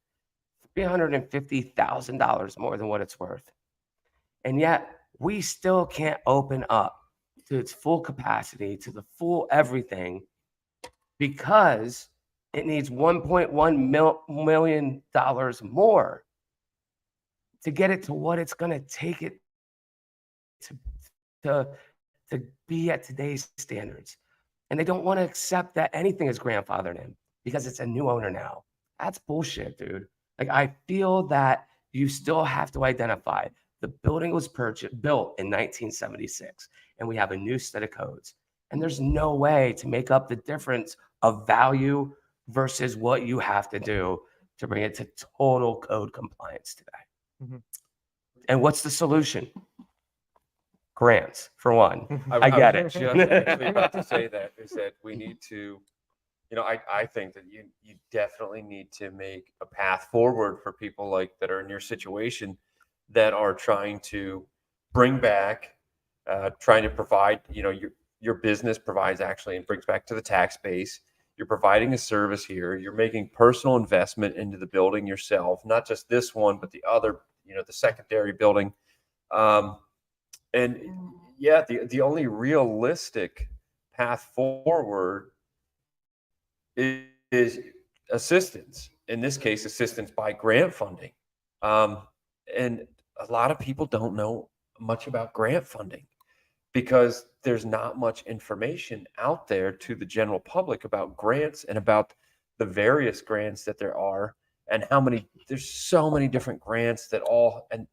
$350,000 more than what it's worth. And yet we still can't open up to its full capacity, to the full everything, because it needs $1.1 million more to get it to what it's going to take it to be at today's standards. And they don't want to accept that anything is grandfathered in because it's a new owner now. That's bullshit, dude. Like, I feel that you still have to identify the building was built in 1976, and we have a new set of codes. And there's no way to make up the difference of value versus what you have to do to bring it to total code compliance today. Mhm. And what's the solution? Grants, for one. I was get it. just actually about to say that is that we need to, I think that you definitely need to make a path forward for people like that are in your situation that are trying to bring back, trying to provide, your business provides actually and brings back to the tax base. You're providing a service here. You're making personal investment into the building yourself, not just this one, but the other, the secondary building. And yeah, the only realistic path forward is assistance. In this case, assistance by grant funding. And a lot of people don't know much about grant funding. because there's not much information out there to the general public about grants and about the various grants that there are, and there's so many different grants that all, and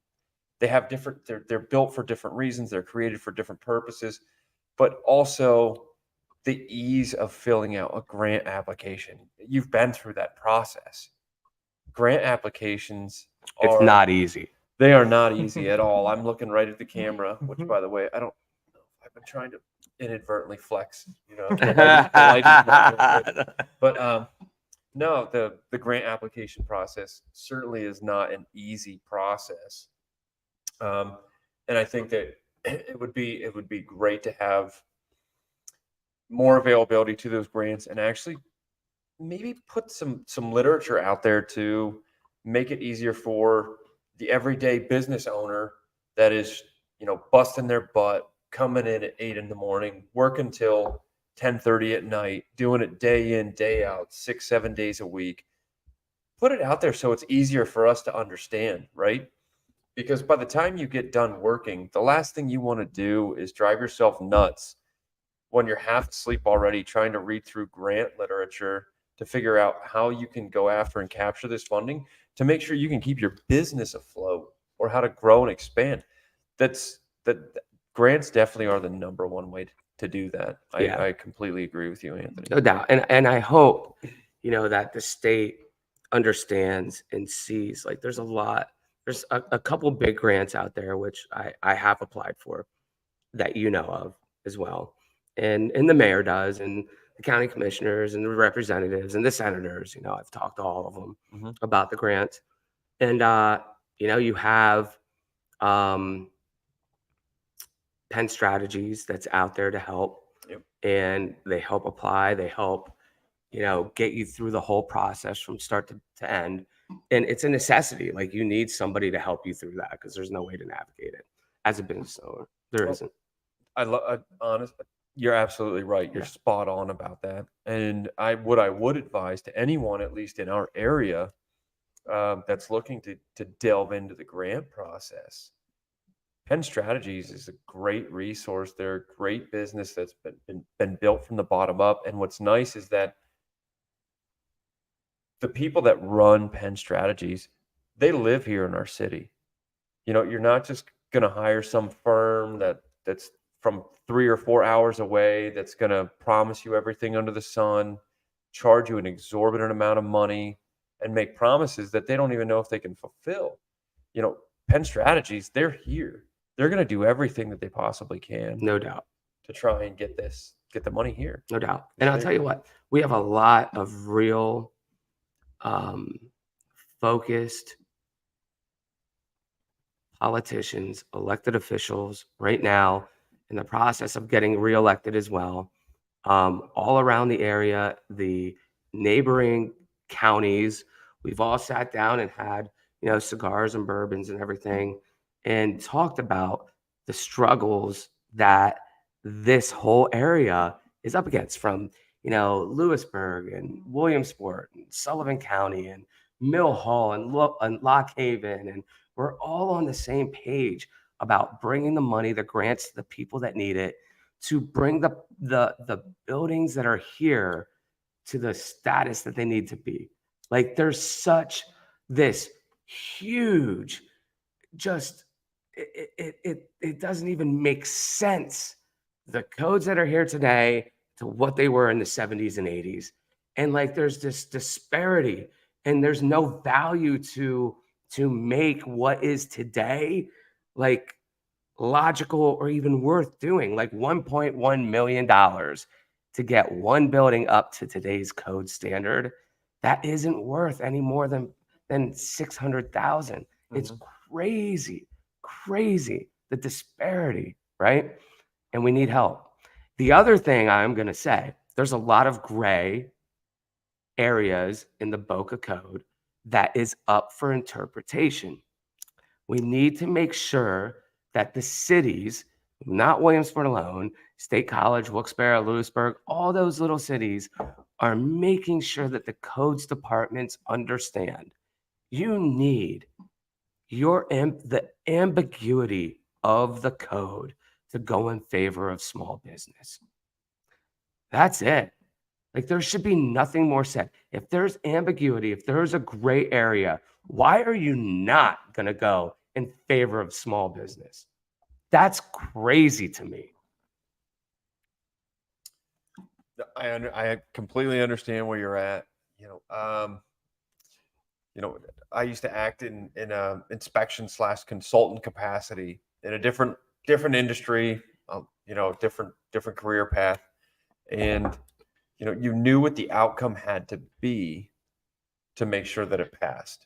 they have different, they're built for different reasons, they're created for different purposes, but also the ease of filling out a grant application. You've been through that process. Grant applications It's not easy. they are not easy at all. I'm looking right at the camera, which, by the way, I don't know. I've been trying to inadvertently flex, the lighting's not really good. But no, the grant application process certainly is not an easy process. And I think that it would be great to have more availability to those grants, and actually maybe put some literature out there to make it easier for the everyday business owner that is, busting their butt, coming in at 8 a.m, working till 10:30 at night, doing it day in, day out, 6-7 days a week. Put it out there so it's easier for us to understand, right? Because by the time you get done working, the last thing you want to do is drive yourself nuts when you're half asleep already trying to read through grant literature to figure out how you can go after and capture this funding to make sure you can keep your business afloat, or how to grow and expand. Grants definitely are the number one way to do that. Yeah. I completely agree with you, Anthony. No doubt. And I hope, that the state understands and sees, like, there's a couple big grants out there, which I have applied for, that of as well. And the mayor does, and the county commissioners and the representatives and the senators, I've talked to all of them about the grant. And, you have Penn Strategies that's out there to help. Yep. And they help apply, they help, get you through the whole process from start to end. And it's a necessity. Like, you need somebody to help you through that, because there's no way to navigate it as a business owner. There isn't. You're absolutely right. You're spot on about that. And what I would advise to anyone, at least in our area, that's looking to delve into the grant process, Penn Strategies is a great resource. They're a great business that's been built from the bottom up. And what's nice is that the people that run Penn Strategies, they live here in our city. You're not just going to hire some firm that's from 3 or 4 hours away, that's going to promise you everything under the sun, charge you an exorbitant amount of money, and make promises that they don't even know if they can fulfill. Penn Strategies, they're here. They're going to do everything that they possibly can. No doubt. To try and get the money here. No doubt. And I'll tell you what, we have a lot of real focused politicians, elected officials right now in the process of getting reelected as well, all around the area, the neighboring counties. We've all sat down and had, cigars and bourbons and everything, and talked about the struggles that this whole area is up against, from, Lewisburg and Williamsport and Sullivan County and Mill Hall and Lock Haven. And we're all on the same page about bringing the money, the grants, to the people that need it, to bring the buildings that are here to the status that they need to be. Like, there's such this huge, just, it doesn't even make sense. The codes that are here today to what they were in the 70s and 80s. And like, there's this disparity, and there's no value to make what is today like logical or even worth doing. Like $1.1 million to get one building up to today's code standard, that isn't worth any more than $600,000. Mm-hmm. It's crazy, the disparity, right? And we need help. The other thing I'm going to say, there's a lot of gray areas in the Boca Code that is up for interpretation. We need to make sure that the cities, not Williamsport alone, State College, Wilkes-Barre, Lewisburg, all those little cities, are making sure that the codes departments understand. You need the ambiguity of the code to go in favor of small business. That's it. Like, there should be nothing more said. If there's ambiguity, if there's a gray area, why are you not going to go in favor of small business? That's crazy to me. I completely understand where you're at. I used to act in a inspection / consultant capacity in a different industry, different career path, and you knew what the outcome had to be to make sure that it passed.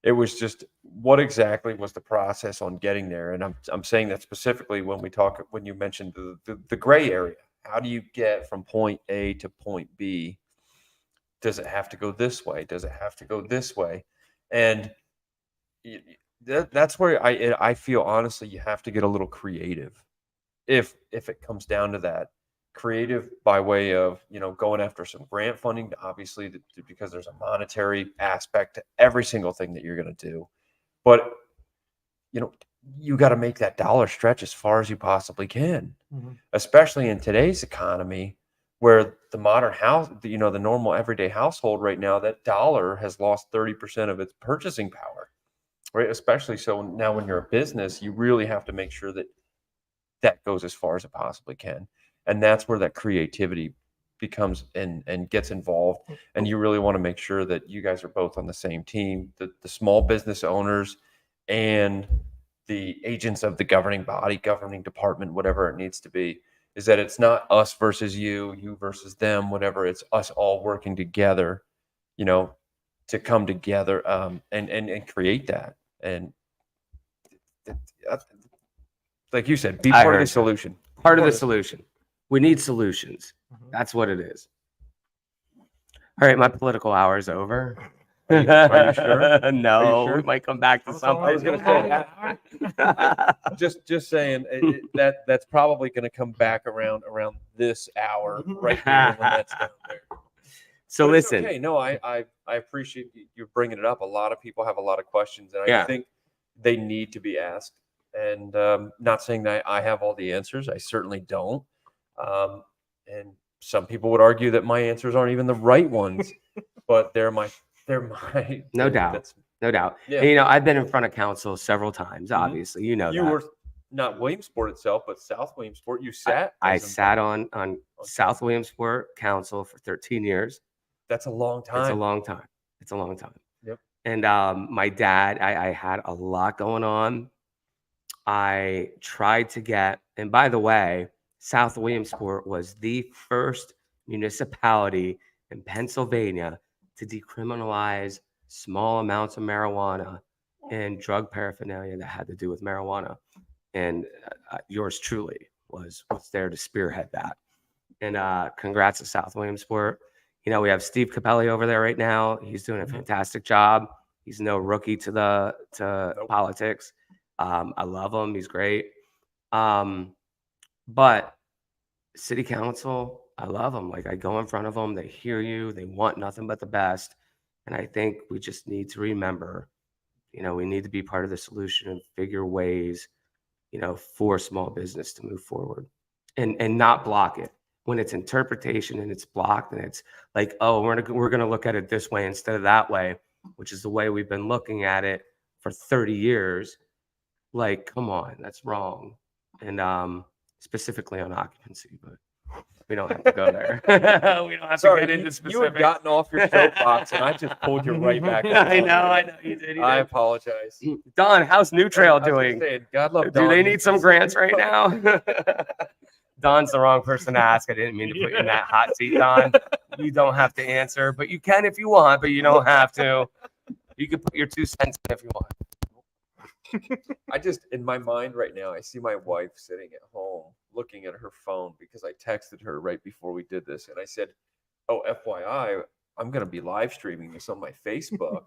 It was just, what exactly was the process on getting there? And I'm saying that specifically when you mentioned the gray area. How do you get from point A to point B? Does it have to go this way? Does it have to go this way? And that's where I feel, honestly, you have to get a little creative if it comes down to that. Creative by way of going after some grant funding, obviously, because there's a monetary aspect to every single thing that you're going to do. But you got to make that dollar stretch as far as you possibly can, especially in today's economy, where the modern house, the normal everyday household right now, that dollar has lost 30% of its purchasing power, right? Especially so now when you're a business, you really have to make sure that goes as far as it possibly can. And that's where that creativity becomes and gets involved. And you really want to make sure that you guys are both on the same team, the small business owners and the agents of the governing body, governing department, whatever it needs to be, is that it's not us versus you versus them, whatever. It's us all working together, to come together and create that. And like you said, be part of the solution. Part of the solution. We need solutions. That's what it is. All right, my political hour is over. Are you sure? No, sure? we might come back to something. I was going to say, just saying that's probably going to come back around this hour right here when that's down there. So but listen. Okay, no, I appreciate you bringing it up. A lot of people have a lot of questions, and I think they need to be asked. And not saying that I have all the answers. I certainly don't. And some people would argue that my answers aren't even the right ones, but they're my. No doubt. Yeah. And, I've been in front of council several times. Obviously, you that. Were not Williamsport itself, but South Williamsport. You sat. I sat on South Williamsport Council for 13 years. That's a long time. It's a long time. Yep. And my dad, I had a lot going on. I tried to get, and by the way, South Williamsport was the first municipality in Pennsylvania to decriminalize small amounts of marijuana and drug paraphernalia that had to do with marijuana. And yours truly was there to spearhead that. And congrats to South Williamsport. We have Steve Capelli over there right now. He's doing a fantastic job. He's no rookie to politics. I love him. He's great. But city council, I love them. Like, I go in front of them. They hear you. They want nothing but the best. And I think we just need to remember, we need to be part of the solution and figure ways, for small business to move forward and not block it. When it's interpretation and it's blocked and it's like, oh, we're going to look at it this way instead of that way, which is the way we've been looking at it for 30 years. Like, come on, that's wrong. And specifically on occupancy, but we don't have to go there. We don't have to get into specifics. You had gotten off your soapbox, and I just pulled you right back. I know you did. I apologize. Don, how's New Trail doing? God love Do Don. they need some grants right now? Don's the wrong person to ask. I didn't mean to put you in that hot seat, Don. You don't have to answer, but you can if you want, but you don't have to. You can put your 2 cents in if you want. I just, in my mind right now, I see my wife sitting at home looking at her phone because I texted her right before we did this. And I said, oh, FYI, I'm going to be live streaming this on my Facebook,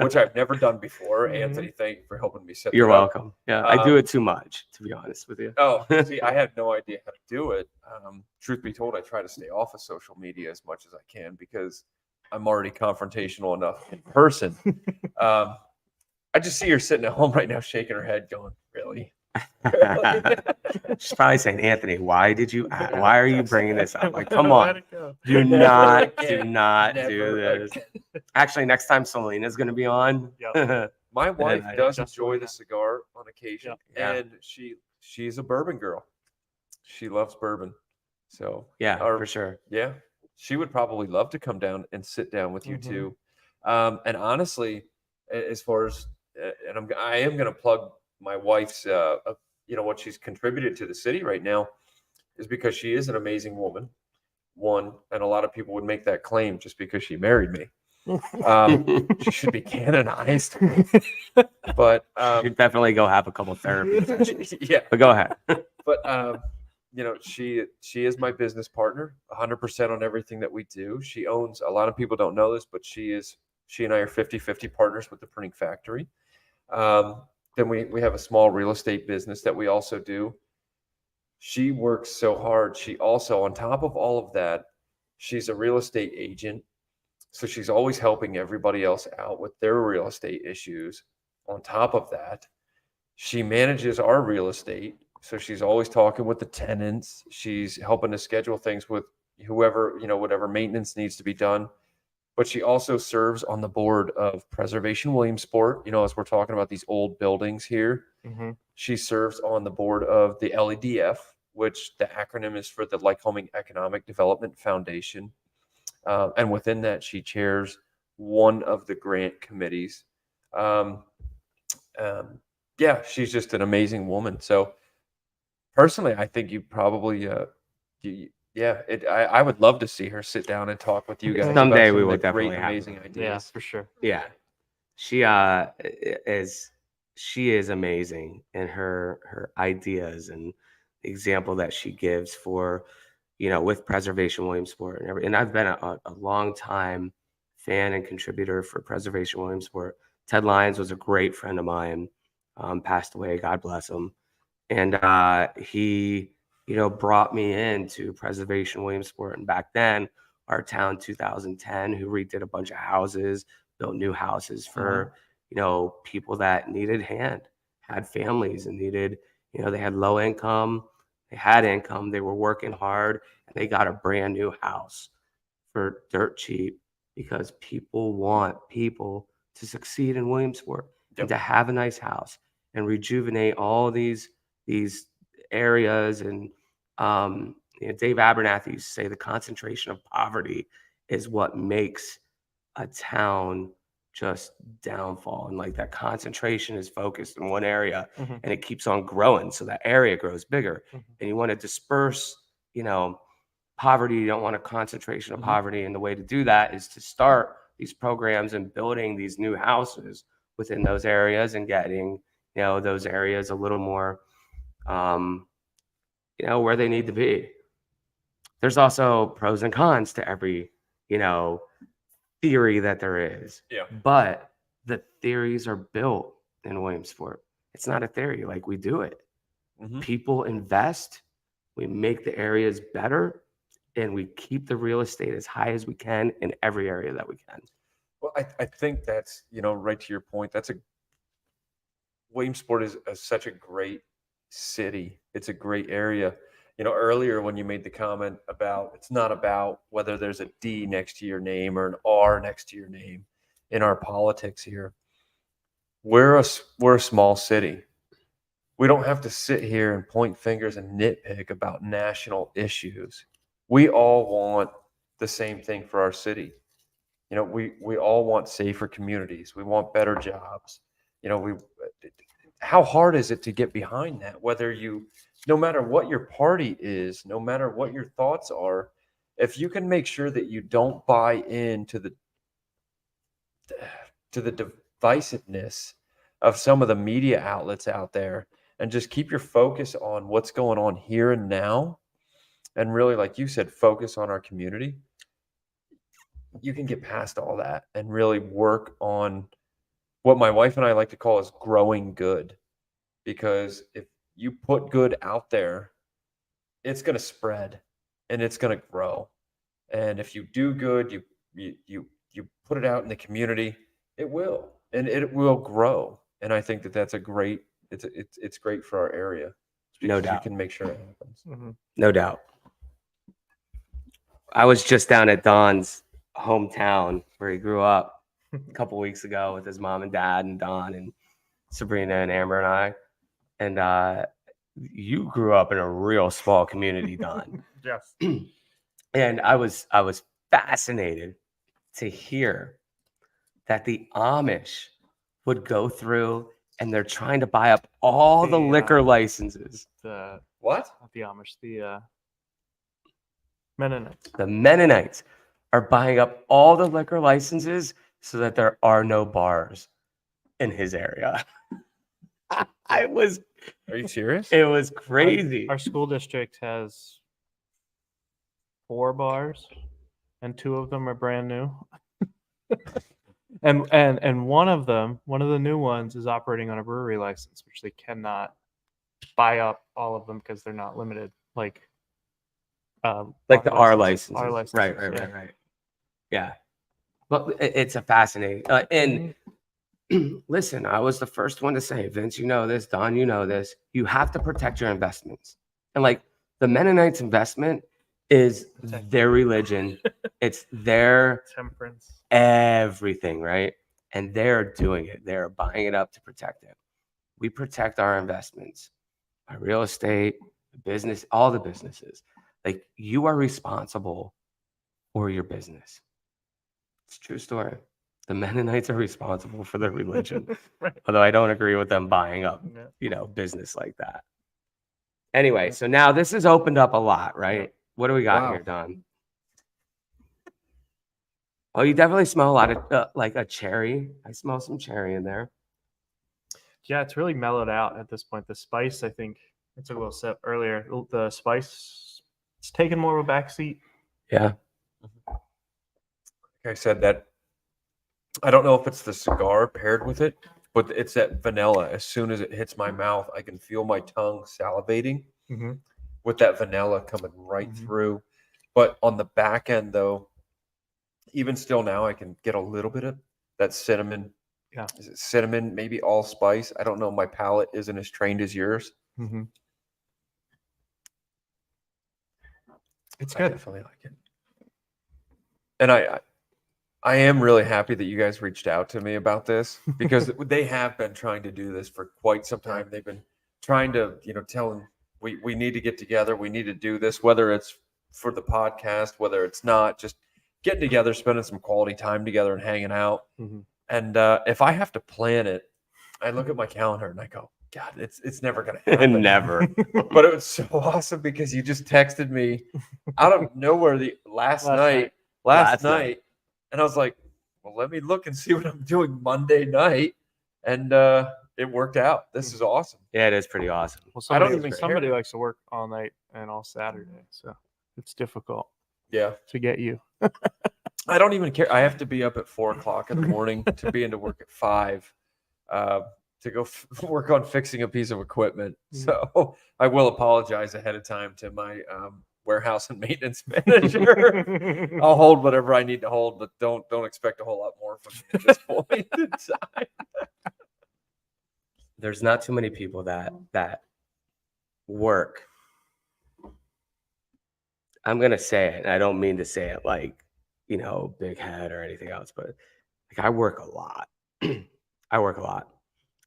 which I've never done before. Anthony, thank you for helping me set You're that up. welcome. Yeah, I do it too much, to be honest with you. Oh, see, I had no idea how to do it. Truth be told, I try to stay off of social media as much as I can because I'm already confrontational enough in person. I just see her sitting at home right now, shaking her head, going, "Really?" She's probably saying, Anthony, why are you bringing this up? Like, come on, do Never not again. do Never this. again. Actually, next time Selena's going to be on. Yep. My wife I- does Just enjoy like the that. cigar on occasion, Yeah. and she's a bourbon girl. She loves bourbon, so Yeah, or- for sure. yeah, she would probably love to come down and sit down with you Mhm. too. And honestly, as far as and I am going to plug my wife's, what she's contributed to the city right now, is because she is an amazing woman. One, and a lot of people would make that claim just because she married me. She should be canonized. But You definitely go have a couple therapy sessions. yeah, But go ahead. but she is my business partner 100% on everything that we do. She owns, a lot of people don't know this, but she and I are 50-50 partners with the printing factory. Then we have a small real estate business that we also do. She works so hard. She also, on top of all of that, she's a real estate agent. So she's always helping everybody else out with their real estate issues. On top of that, she manages our real estate. So she's always talking with the tenants. She's helping to schedule things with whoever, whatever maintenance needs to be done. But she also serves on the board of Preservation Williamsport. As we're talking about these old buildings here, Mm-hmm. she serves on the board of the LEDF, which the acronym is for the Lycoming Economic Development Foundation. And within that, she chairs one of the grant committees. Yeah, she's just an amazing woman. So personally, I think you probably, I would love to see her sit down and talk with you guys. about Someday some we of will the great, definitely have amazing her. Yeah, ideas. for sure. Yeah. She is amazing in her ideas and the example that she gives for, with Preservation Williamsport and I've been a long time fan and contributor for Preservation Williamsport. Ted Lyons was a great friend of mine, passed away, God bless him. And he, brought me into Preservation Williamsport. And back then, our town 2010, who redid a bunch of houses, built new houses for, people that needed had families and needed, they had low income, they had income, they were working hard, and they got a brand new house for dirt cheap because people want people to succeed in Williamsport and to have a nice house and rejuvenate all these areas. And Dave Abernathy used to say the concentration of poverty is what makes a town just downfall, and like that concentration is focused in one area Mhm. and it keeps on growing, so that area grows bigger. Mhm. And you want to disperse poverty. You don't want a concentration of Mhm. poverty, and the way to do that is to start these programs and building these new houses within those areas and getting those areas a little more where they need to be. There's also pros and cons to every theory that there is. Yeah. But the theories are built in Williamsport. It's not a theory, like we do it. Mhm. People invest, we make the areas better, and we keep the real estate as high as we can in every area that we can. Well, I think that's, right to your point. Williamsport is such a great city. It's a great area. Earlier when you made the comment about it's not about whether there's a D next to your name or an R next to your name in our politics here. We're a small city. We don't have to sit here and point fingers and nitpick about national issues. We all want the same thing for our city. We all want safer communities. We want better jobs. How hard is it to get behind that? No matter what your party is, no matter what your thoughts are, if you can make sure that you don't buy into the divisiveness of some of the media outlets out there and just keep your focus on what's going on here and now, and really, like you said, focus on our community, you can get past all that and really work on what my wife and I like to call is growing good. Because if you put good out there, it's going to spread and it's going to grow. And if you do good, you put it out in the community, it will, and it will grow. And I think that that's a great it's great for our area. No because doubt. You can make sure it happens. Mm-hmm. No doubt. I was just down at Don's hometown where he grew up a couple weeks ago with his mom and dad and Don and Sabrina and Amber and I. And you grew up in a real small community, Don. Yes. And I was fascinated to hear that the Amish would go through and they're trying to buy up all the liquor licenses. The What? not the Amish, the Mennonites. The Mennonites are buying up all the liquor licenses so that there are no bars in his area. I was. Are you serious? It was crazy. Our school district has 4 bars, and 2 of them are brand new. and one of the new ones is operating on a brewery license, which they cannot buy up all of them because they're not limited. Like the R license. R licenses, Right. Yeah. But it's a fascinating. And listen, I was the first one to say, Vince, you know this, Don, you know this. You have to protect your investments. And like the Mennonites' investment is their religion. It's their temperance, everything, right? And they're doing it. They're buying it up to protect it. We protect our investments, our real estate, business, all the businesses. Like you are responsible for your business. It's a true story. The Mennonites are responsible for their religion, right? Although I don't agree with them buying up, business like that. Anyway, so now this has opened up a lot, right? What do we got here, Don? Oh, you definitely smell a lot of like a cherry. I smell some cherry in there. Yeah, it's really mellowed out at this point. The spice, I think, I took a little sip earlier. The spice, it's taken more of a backseat. Yeah. Like I said, that I don't know if it's the cigar paired with it, but it's that vanilla. As soon as it hits my mouth, I can feel my tongue salivating with that vanilla coming right through. But on the back end, though, even still now, I can get a little bit of that cinnamon. Yeah. Is it cinnamon? Maybe allspice. I don't know. My palate isn't as trained as yours. It's I good. definitely like it. And I am really happy that you guys reached out to me about this because they have been trying to do this for quite some time. They've been trying to, tell them we need to get together. We need to do this, whether it's for the podcast, whether it's not, just getting together, spending some quality time together and hanging out. And if I have to plan it, I look at my calendar and I go, God, it's never going to happen. Never. But it was so awesome because you just texted me out of nowhere last night. And I was like, well, let me look and see what I'm doing Monday night. And it worked out. This is awesome. Yeah, it is pretty awesome. Well, I don't even somebody care. likes to work all night and all Saturday, so it's difficult. Yeah. To get you. I don't even care. I have to be up at 4:00 in the morning to be into work at 5 to go work on fixing a piece of equipment. So I will apologize ahead of time to my warehouse and maintenance manager. I'll hold whatever I need to hold, but don't expect a whole lot more from me at this point in time. There's not too many people that work. I'm gonna say it, and I don't mean to say it like, big head or anything else, but like I work a lot. I work a lot.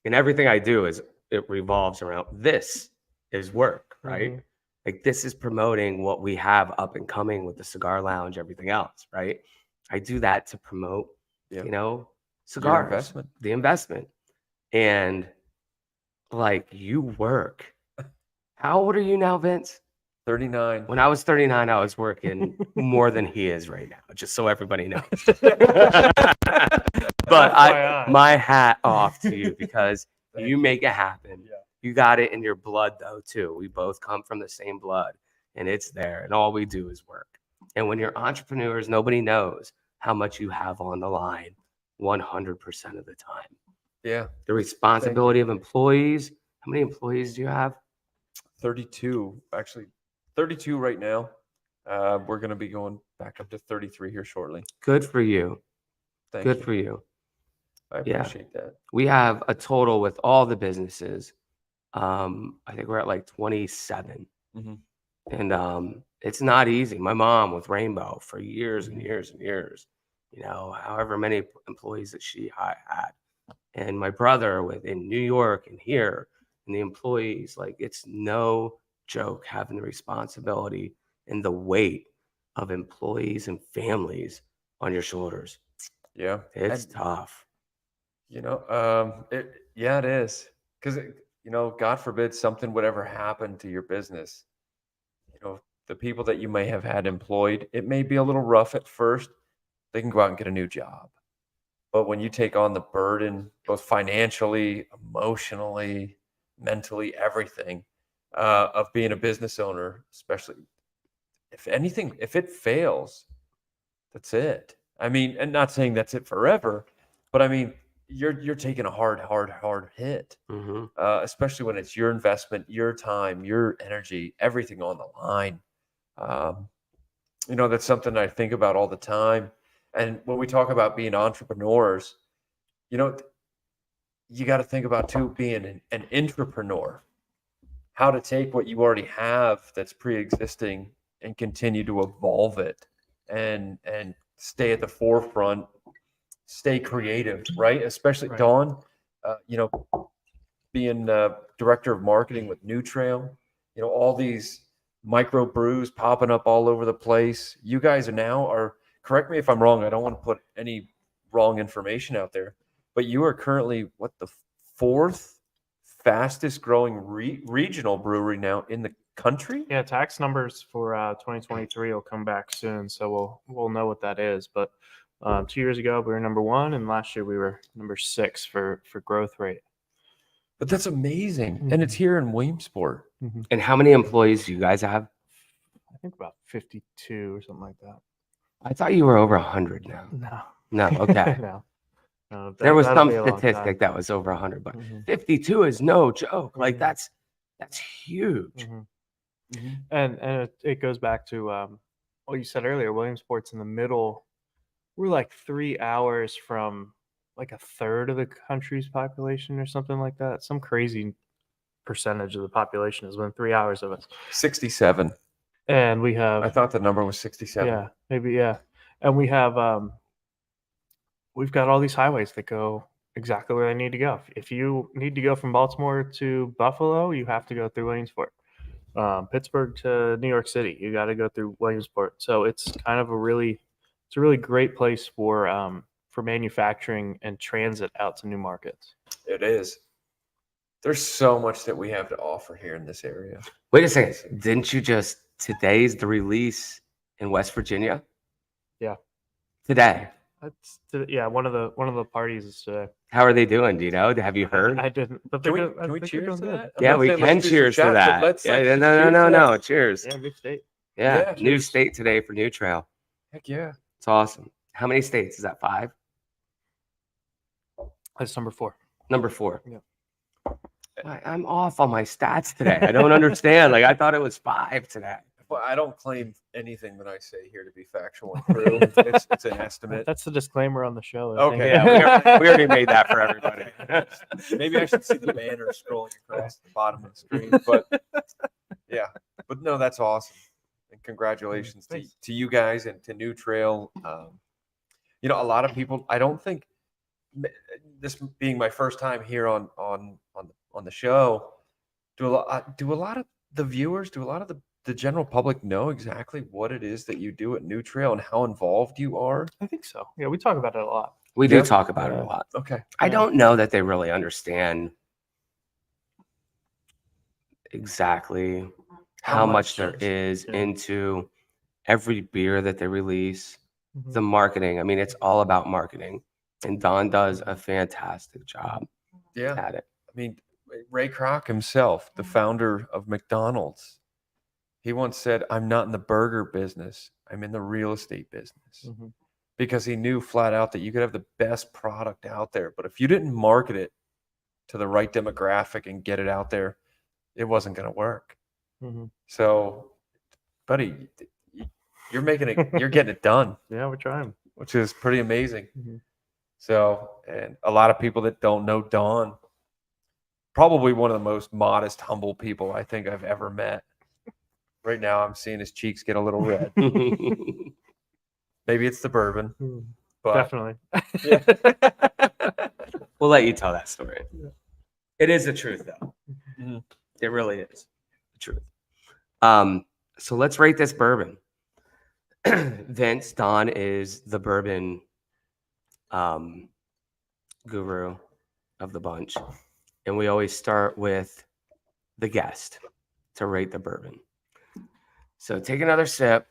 And everything I do it revolves around this is work, right? Like this is promoting what we have up and coming with the cigar lounge, everything else, right? I do that to promote, cigars, the investment. And like you work. How old are you now, Vince? 39. When I was 39, I was working more than he is right now, just so everybody knows. But my hat off to you because you make it happen. Yeah. You got it in your blood, though, too. We both come from the same blood, and it's there. And all we do is work. And when you're entrepreneurs, nobody knows how much you have on the line 100% of the time. Yeah. The responsibility of employees. How many employees do you have? 32, actually. 32 right now. We're going to be going back up to 33 here shortly. Good for you. Thank you. For you. I appreciate that. We have a total with all the businesses I think we're at like 27. Mhm. And it's not easy. My mom with Rainbow for years and years and years, however many employees that she had. And my brother in New York and here, and the employees, like it's no joke having the responsibility and the weight of employees and families on your shoulders. Yeah. It's And, tough. it is. Because, God forbid something would ever happen to your business. The people that you may have had employed, it may be a little rough at first. They can go out and get a new job. But when you take on the burden, both financially, emotionally, mentally, everything, of being a business owner, especially if it fails, that's it. I mean, and not saying that's it forever, but I mean, you're taking a hard hit, Hmm. especially when it's your investment, your time, your energy, everything on the line. Um, that's something I think about all the time. And when we talk about being entrepreneurs, you know, you got to think about too being an entrepreneur, how to take what you already have that's pre-existing and continue to evolve it and stay at the forefront, stay creative, right? Especially Right. Dawn, being director of marketing with New Trail, all these micro brews popping up all over the place. You guys are correct me if I'm wrong. I don't want to put any wrong information out there, but you are currently the fourth fastest growing regional brewery now in the country. Yeah, tax numbers for 2023 will come back soon, so we'll know what that is. But 2 years ago we were number one, and last year we were number 6 for growth rate. But that's amazing, and it's here in Williamsport. Mm-hmm. And how many employees do you guys have? I think about 52 or something like that. I thought you were over 100 now. No. No, okay. No. There was that'll some be a long time. statistic that was over 100, but Mhm. 52 is no joke. Like Mhm. that's huge. Mhm. Mhm. And it goes back to what you said earlier. Williamsport's in the middle. We're like 3 hours from like a third of the country's population or something like that. Some crazy percentage of the population is within 3 hours of us. 67. And we have I thought the number was 67. yeah, maybe yeah. And we have we've got all these highways that go exactly where they need to go. If you need to go from Baltimore to Buffalo, you have to go through Williamsport. Pittsburgh to New York City, you got to go through Williamsport. So it's kind of a really great place for manufacturing and transit out to new markets. It is. There's so much that we have to offer here in this area. Wait a second. Didn't you today's the release in West Virginia? Yeah. Today. One of the parties is today. How are they doing? Do you know? Have you heard? I didn't. But Can they're we they're cheers to doing that? good. Yeah, I'm we not saying let's can do some cheers to shots, but that. let's, Yeah, like, no, just no, cheers no, to no. that. Cheers. Yeah, new state. Yeah. Yeah, New cheers. state today for New Trail. Heck yeah. It's awesome. How many states? Is that 5? That's number 4. Number 4. Yeah. I'm off on my stats today. I don't understand. Like I thought it was 5 today. Well, I don't claim anything that I say here to be factual and true. It's an estimate. That's the disclaimer on the show. I Okay. think. Yeah, we already made that for everybody. Maybe I should see the banner scrolling across the bottom of the screen. But yeah, but no, that's awesome. And congratulations to you guys and to New Trail. A lot of people, I don't think, this being my first time here on the show, do a lot of the viewers, do a lot of the general public know exactly what it is that you do at New Trail and how involved you are? I think so. Yeah, we talk about it a lot. We Yeah. do talk about it a lot. Okay. I don't know that they really understand exactly how much there is Yeah. into every beer that they release, Mhm. the marketing. I mean, it's all about marketing. And Don does a fantastic job Yeah. at it. I mean, Ray Kroc himself, the founder of McDonald's, he once said, "I'm not in the burger business. I'm in the real estate business." Mhm. Because he knew flat out that you could have the best product out there, but if you didn't market it to the right demographic and get it out there, it wasn't going to work. Mhm. So, buddy, you're getting it done, Yeah, we're trying. which is pretty amazing. Mhm. So, and a lot of people that don't know Dawn, probably one of the most modest, humble people I think I've ever met. Right now, I'm seeing his cheeks get a little red. Maybe it's the bourbon, but Definitely. yeah. We'll let you tell that story. Yeah. It is the truth, though. Mhm. It really is the truth. So let's rate this bourbon. Vince, Don is the bourbon guru of the bunch. And we always start with the guest to rate the bourbon. So take another sip.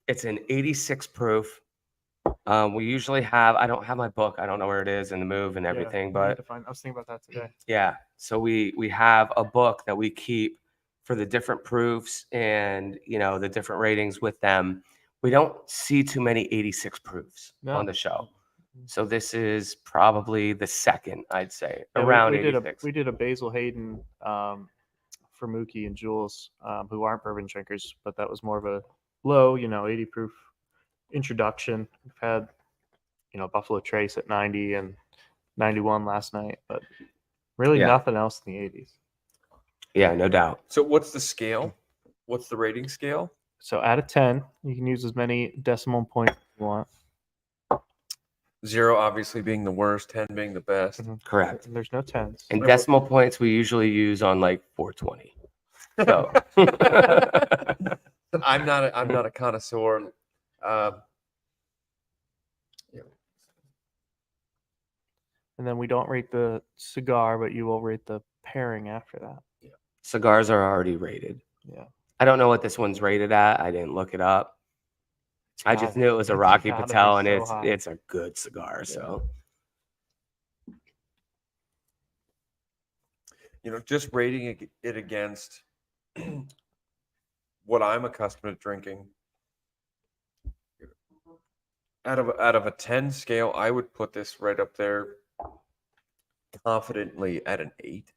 It's an 86 proof. We usually have, I don't have my book. I don't know where it is in the move and everything, I but was thinking about that today. yeah. So we have a book that we keep for the different proofs and, you know, the different ratings with them. We don't see too many 86 proofs on the show. So this is probably the second, I'd say, Yeah, around we did 86. we did a Basil Hayden for Mookie and Jules, who aren't bourbon drinkers, but that was more of a low, 80 proof introduction. We've had, Buffalo Trace at 90 and 91 last night, but really Yeah. nothing else in the 80s. Yeah, no doubt. So what's the scale? What's the rating scale? So out of 10, you can use as many decimal points as you want. 0 obviously being the worst, 10 being the best. Mhm. Correct. And there's no 10s. And decimal points we usually use on like 420. So I'm not a connoisseur. And then we don't rate the cigar, but you will rate the pairing after that. cigars are already rated. Yeah. I don't know what this one's rated at. I didn't look it up. I just knew it was a Rocky gotta be Patel, and so high. it's a good cigar. So Just rating it against what I'm accustomed to drinking. Out of a 10 scale, I would put this right up there confidently at an 8.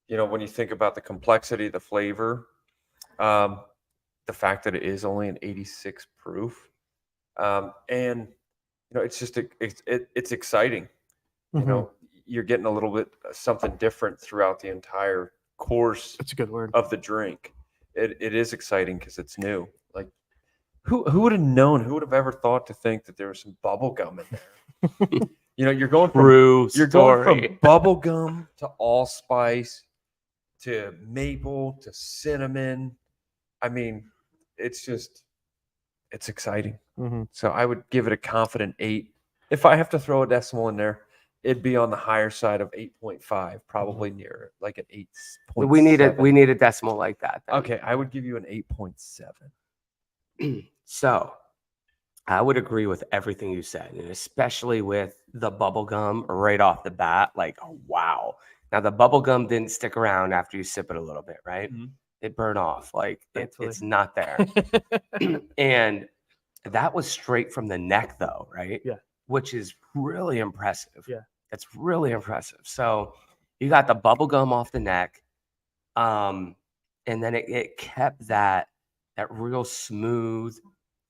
When you think about the complexity, the flavor, the fact that it is only an 86 proof, and it's just it's exciting. You're getting a little bit something different throughout the entire course That's a good word. of the drink. It is exciting because it's new. Like who would have known? Who would have ever thought to think that there was some bubble gum in there? You're going from bubble gum to allspice to maple to cinnamon. I mean, it's exciting. Mm-hmm. So I would give it a confident 8. If I have to throw a decimal in there, it'd be on the higher side of 8.5, probably near like an 8. we need a decimal like that. Then. Okay, I would give you an 8.7. So I would agree with everything you said, and especially with the bubble gum right off the bat. Like, oh, wow. Now the bubble gum didn't stick around after you sip it a little bit, right? Mm-hmm. It burned off. Like it's not there. Mm-hmm. And that was straight from the neck, though, right? Yeah. Which is really impressive. Yeah. It's really impressive. So you got the bubble gum off the neck, and then it kept that real smooth.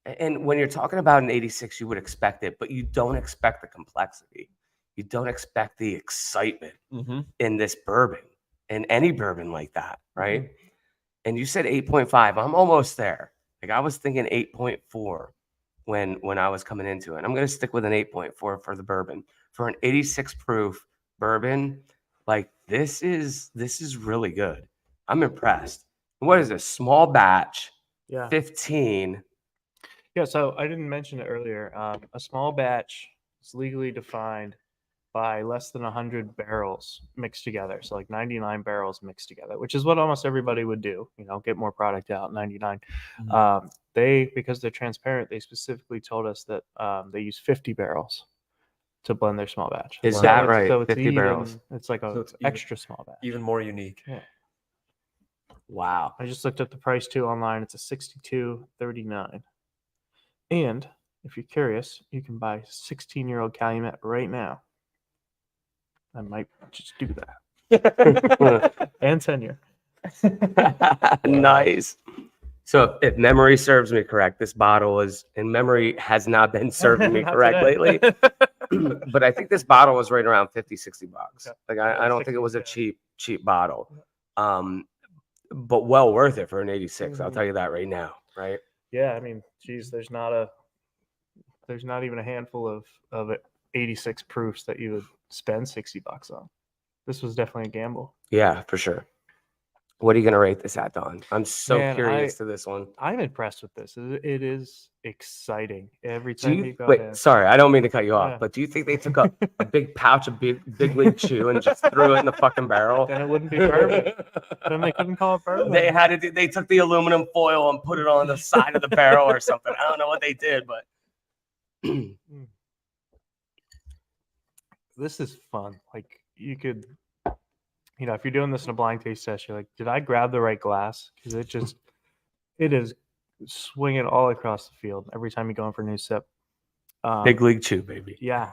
And when you're talking about an 86, you would expect it, but you don't expect the complexity. You don't expect the excitement in this bourbon, in any bourbon like that, right? Mm-hmm. And you said 8.5. I'm almost there. Like I was thinking 8.4 when I was coming into it. I'm going to stick with an 8.4 for the bourbon. For an 86 proof bourbon, like this is really good. I'm impressed. What is this? Small batch, Yeah. 15. Yeah, so I didn't mention it earlier. A small batch is legally defined by less than 100 barrels mixed together. So like 99 barrels mixed together, which is what almost everybody would do, get more product out, 99. Mm-hmm. Because they're transparent, they specifically told us that they use 50 barrels to blend their small batch. Is that right? So it's 50 barrels. It's like an extra small batch. Even more unique. Yeah. Wow. I just looked up the price too online. It's a $62.39. And if you're curious, you can buy 16-year-old Calumet right now. I might just do that. And 10-year. Nice. So if memory serves me correct, this bottle is, and memory has not been serving me Not correct today. lately, but I think this bottle was right around 50, 60 bucks. Okay. Like Yeah, I don't think it 60, was a yeah. cheap bottle. But well worth it for an 86. I'll Mhm. tell you that right now, right? Yeah, I mean, geez, there's not even a handful of 86 proofs that you would spend $60 on. This was definitely a gamble. Yeah, for sure. What are you gonna rate this at, Don? I'm so Man, curious to this one. I'm impressed with this. It is exciting every Do time you you go wait? in. Sorry, I don't mean to cut you off, Yeah. but do you think they took a big pouch of big league chew and just threw it in the fucking barrel? Then it wouldn't be bourbon. Then they couldn't call it bourbon. They had to. They took the aluminum foil and put it on the side of the barrel or something. I don't know what they did, but This is fun. Like you could, if you're doing this in a blind taste test, you're like, did I grab the right glass? Because it is swinging all across the field every time you go in for a new sip. big league chew, baby. Yeah.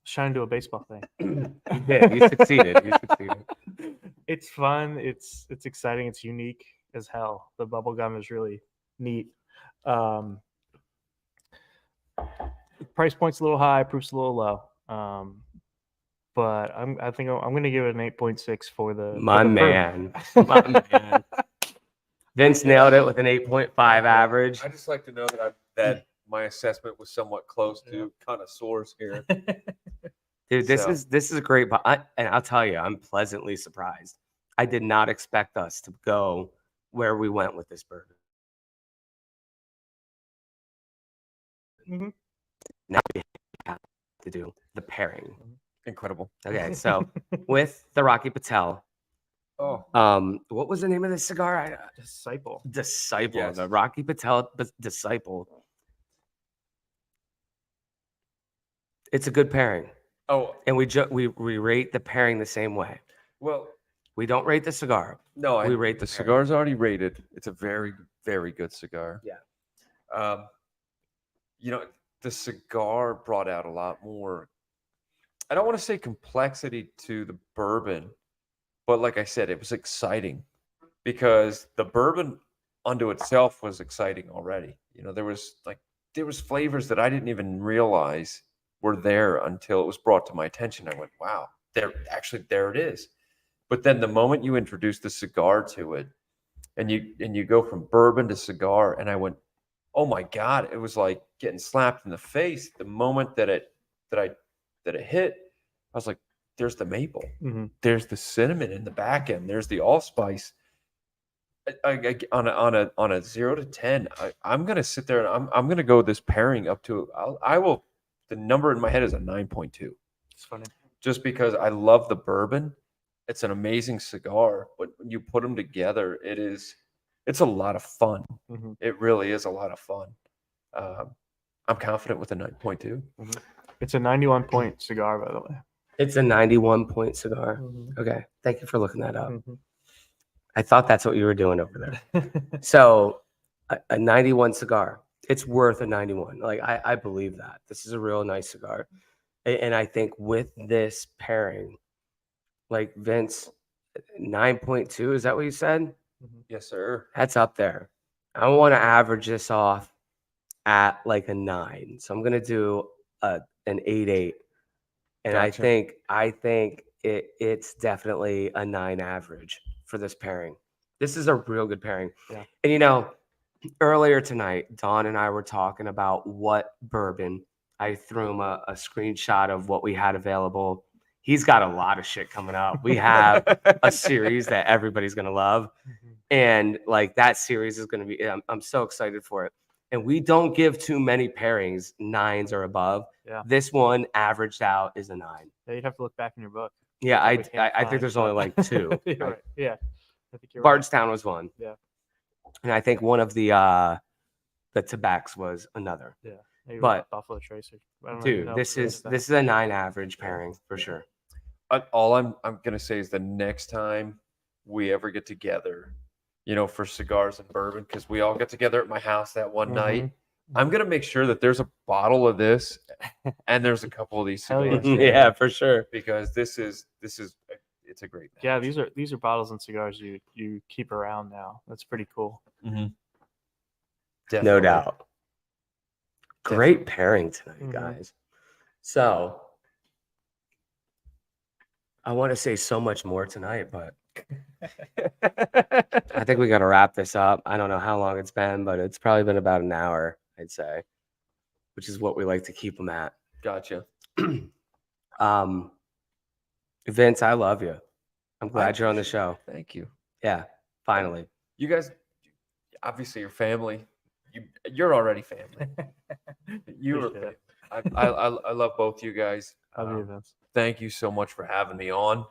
Trying to do a baseball thing. You did. You succeeded. You succeeded. It's fun. It's exciting. It's unique as hell. The bubble gum is really neat. Price point's a little high, proof's a little low. But I think I'm going to give it an 8.6 for the My for the man. My man. Vince nailed it with an 8.5 average. I just like to know that my assessment was somewhat close to connoisseurs here. Dude, this So- is a great, but and I'll tell you, I'm pleasantly surprised. I did not expect us to go where we went with this bourbon. Mhm. Now we have to do the pairing. Incredible. Okay, so with the Rocky Patel, Oh, what was the name of this cigar? Disciple. Disciple, Yes. the Rocky Patel Disciple. It's a good pairing, oh, and we rate the pairing the same way. well, We don't rate the cigar. no, We rate the the pairing. cigar's already rated. It's a very, very good cigar. Yeah. The cigar brought out a lot more. I don't want to say complexity to the bourbon, but like I said, it was exciting because the bourbon unto itself was exciting already. There was flavors that I didn't even realize were there until it was brought to my attention. I went, wow, there it is. But then the moment you introduce the cigar to it and you go from bourbon to cigar, and I went, oh my God, it was like getting slapped in the face. The moment that it hit, I was like, there's the maple, there's the cinnamon in the back end, there's the allspice. On a 0 to 10, I'm gonna sit there and I'm gonna go this pairing up to the number in my head is a 9.2. It's funny. Just because I love the bourbon. It's an amazing cigar, but when you put them together, it's a lot of fun. It really is a lot of fun. I'm confident with a 9.2. It's a 91-point cigar, by the way. It's a 91-point cigar. Okay, thank you for looking that up. I thought that's what you were doing over there. So a 91 cigar, it's worth a 91. Like I believe that. This is a real nice cigar. And I think with this pairing, like Vince, 9.2, is that what you said? Yes, sir. That's up there. I want to average this off at like a 9. So I'm going to do an 8.8. And Gotcha. I think it's definitely a 9 average for this pairing. This is a real good pairing. Yeah. And earlier tonight, Don and I were talking about what bourbon. I threw him a screenshot of what we had available. He's got a lot of shit coming up. We have a series that everybody's going to love. And like that series is going to be, I'm so excited for it. And we don't give too many pairings 9s or above. Yeah. This one averaged out is a 9. Yeah, you'd have to look back in your book. Yeah, We I can't think find, there's only but- like 2. You're right? right. Yeah. I think you're right. Bardstown was one. Yeah. And I think one of the tobacs was another. Yeah. Maybe But- Buffalo Tracer. I don't Dude, know this if is that's a 9 average pairing for sure. All I'm gonna say is the next time we ever get together, for cigars and bourbon, because we all get together at my house that one night. I'm gonna make sure that there's a bottle of this and there's a couple of these Hell yeah. cigars. Yeah, for sure. Because this is it's a great match. Yeah, these are bottles and cigars you keep around now. That's pretty cool. Mm-hmm. No doubt. Great pairing tonight, guys. So I want to say so much more tonight, but I think we got to wrap this up. I don't know how long it's been, but it's probably been about an hour, I'd say, which is what we like to keep them at. Gotcha. Vince, I love you. I'm glad you're on the show. Thank you. Yeah, finally. You guys, obviously, you're family. You're already family. Appreciate it. I love both you guys. Love you, Vince. Thank you so much for having me on.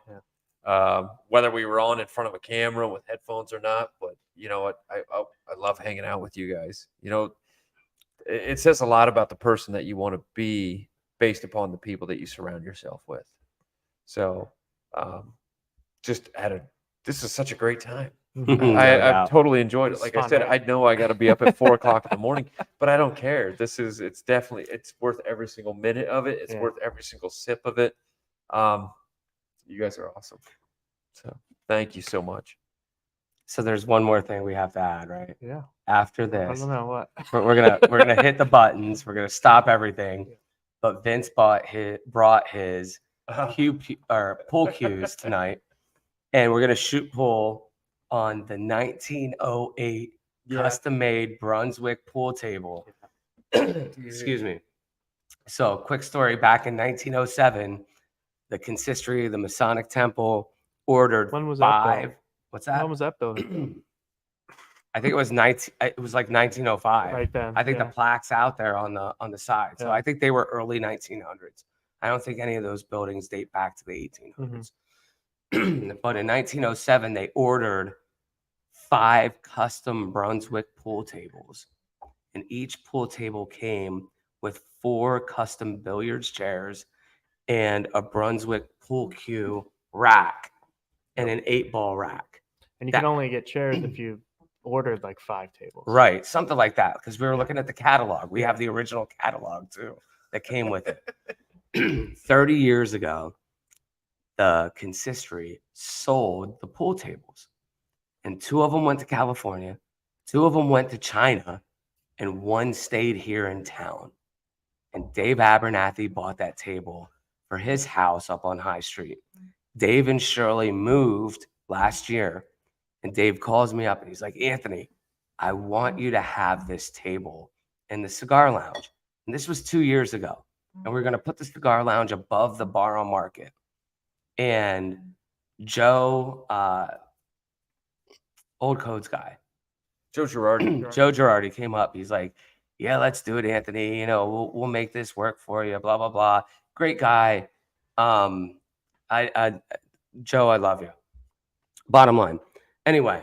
Yeah. Whether we were on in front of a camera with headphones or not, but you know what? I love hanging out with you guys. You know, it says a lot about the person that you want to be based upon the people that you surround yourself with. So, this is such a great time. I've totally enjoyed it. Like I said, I know I got to be up at 4:00 in the morning, but I don't care. It's worth every single minute of it. It's worth every single sip of it. You guys are awesome. So thank you so much. So there's one more thing we have to add, right? Yeah. After this, I don't know what. we're gonna hit the buttons. We're gonna stop everything. But Vince brought his pool cues tonight, and we're gonna shoot pool on the 1908 custom-made Brunswick pool table. Excuse me. So, quick story: back in 1907, the consistory of the Masonic Temple ordered When was 5. that? What's that? When was that built? I think it was It was like 1905. Right then. I think the plaque's out there on the side. So Yeah. I think they were early 1900s. I don't think any of those buildings date back to the 1800s. But in 1907, they ordered 5 custom Brunswick pool tables, and each pool table came with 4 custom billiards chairs and a Brunswick pool cue rack and an 8-ball rack. And you can only get chairs if you ordered like 5 tables. Right, something like that. Because we were looking at the catalog. We have the original catalog too that came with it. 30 years ago, the consistory sold the pool tables, and 2 of them went to California, 2 of them went to China, and 1 stayed here in town. And Dave Abernathy bought that table for his house up on High Street. Dave and Shirley moved last year, and Dave calls me up and he's like, Anthony, I want you to have this table in the cigar lounge. And this was 2 years ago. And we're going to put the cigar lounge above the bar on Market. And Joe, Old Codes guy, Joe Girardi. Joe Girardi came up. He's like, yeah, let's do it, Anthony. You know, we'll make this work for you, blah, blah, blah. Great guy. Joe, I love you. Bottom line. Anyway,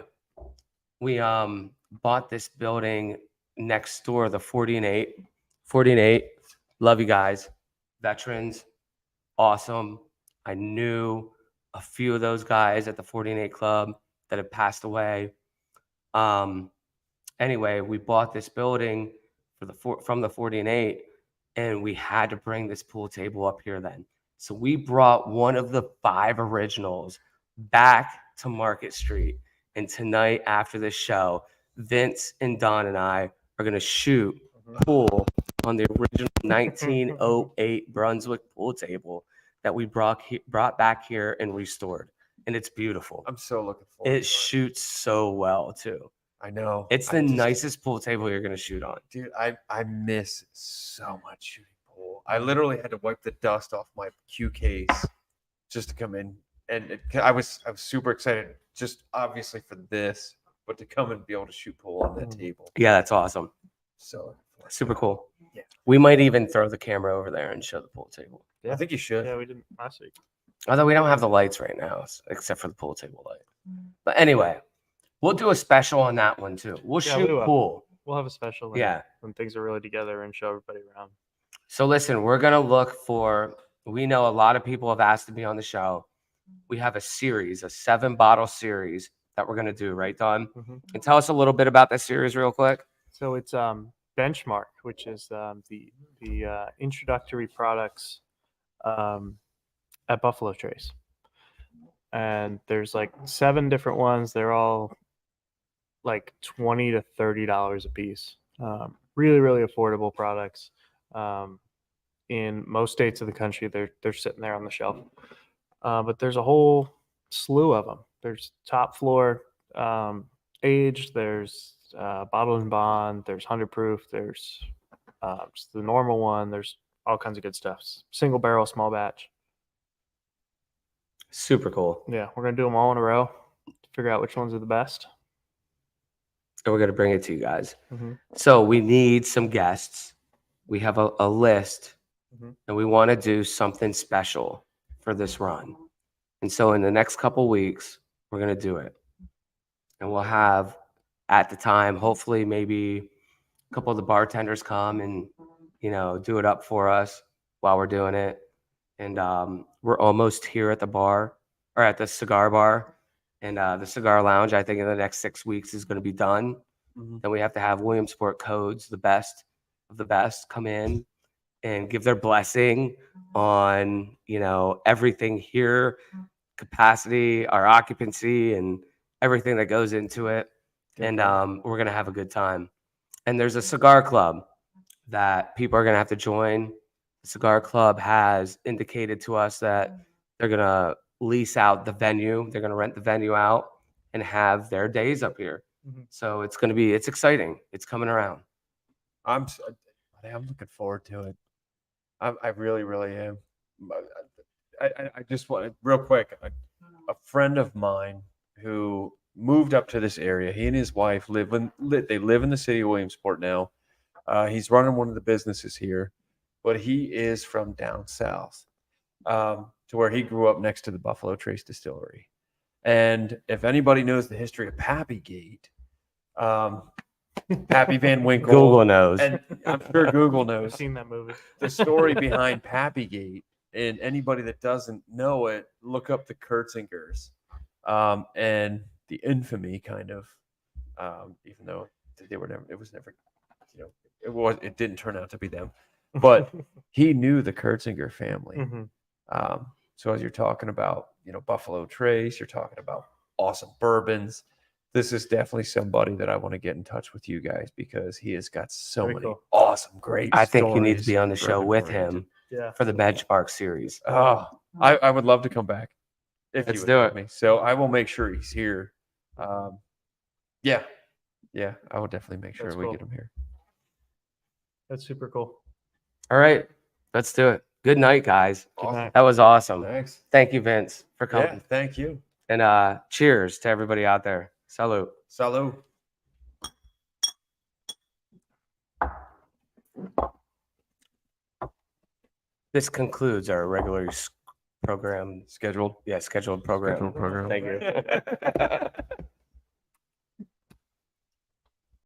we bought this building next door, the 40 and 8. 40 and 8. Love you guys. Veterans. Awesome. I knew a few of those guys at the 40 and 8 club that had passed away. Anyway, we bought this building from the 40 and 8, and we had to bring this pool table up here then. So we brought one of the 5 originals back to Market Street. And tonight, after this show, Vince and Don and I are going to shoot pool on the original 1908 Brunswick pool table that we brought back here and restored. And it's beautiful. I'm so looking forward to it. It shoots so well, too. I know. It's the nicest pool table you're going to shoot on. Dude, I miss so much shooting pool. I literally had to wipe the dust off my cue case just to come in. And I was super excited, just obviously for this, but to come and be able to shoot pool on that table. Yeah, that's awesome. So super cool. Yeah. We might even throw the camera over there and show the pool table. I think you should. Yeah, we didn't last week. Although we don't have the lights right now, except for the pool table light. But anyway, we'll do a special on that one too. We'll shoot pool. We'll have a special when things are really together and show everybody around. So listen, we're going to look for, we know a lot of people have asked to be on the show. We have a series, a 7-bottle series that we're going to do, right, Don? And tell us a little bit about that series real quick. So it's Benchmark, which is the introductory products at Buffalo Trace. and there's like 7 different ones. They're all like $20 to $30 a piece. Really, really affordable products. In most states of the country, they're sitting there on the shelf. But there's a whole slew of them. There's top floor aged. There's bottled and bond. There's 100 proof. There's just the normal one. There's all kinds of good stuff. Single barrel, small batch. Super cool. Yeah, we're gonna do them all in a row to figure out which ones are the best. And we're going to bring it to you guys. Mhm. So we need some guests. We have a list, Mhm. and we want to do something special for this run. And so in the next couple weeks, we're going to do it. And we'll have, at the time, hopefully maybe a couple of the bartenders come and, do it up for us while we're doing it. And we're almost here at the bar, or at the cigar bar. And the cigar lounge, I think in the next 6 weeks is going to be done. Mhm. Then we have to have Williamsport Codes, the best of the best, come in and give their blessing on, everything here, capacity, our occupancy, and everything that goes into it. And we're going to have a good time. And there's a cigar club that people are going to have to join. The cigar club has indicated to us that they're going to lease out the venue. They're going to rent the venue out and have their days up here. Mhm. So it's exciting. It's coming around. I'm looking forward to it. I really, really am. I just want real quick. A friend of mine who moved up to this area. He and his wife they live in the city of Williamsport now. He's running one of the businesses here, but he is from down south, to where he grew up next to the Buffalo Trace Distillery. And if anybody knows the history of Pappy Gate, Pappy Van Winkle, Google knows. and I'm sure Google I've knows seen that movie. the story behind Pappy Gate. And anybody that doesn't know it, look up the Kurtzingers, and the infamy kind of, even though they were never, it was never, it didn't turn out to be them, but he knew the Kurtzinger family. Mhm. So as you're talking about, Buffalo Trace, you're talking about awesome bourbons. This is definitely somebody that I want to get in touch with you guys, because he has got so Very many cool. awesome, great. I think you need to stories, be on the show with bourbon-oriented. him Yeah. for the benchmark series. Oh, I would love to come back if Let's you would do have it. me. So I will make sure he's here. Yeah, I will definitely make sure That's we cool. get him here. That's super cool. All right, let's do it. Good night, guys. Good night. That was awesome. Thanks. Thank you, Vince, for Yeah, coming. thank you. And cheers to everybody out there. Salute. Salud. This concludes our regular program. Scheduled. Yeah, scheduled program. Scheduled program. Thank you.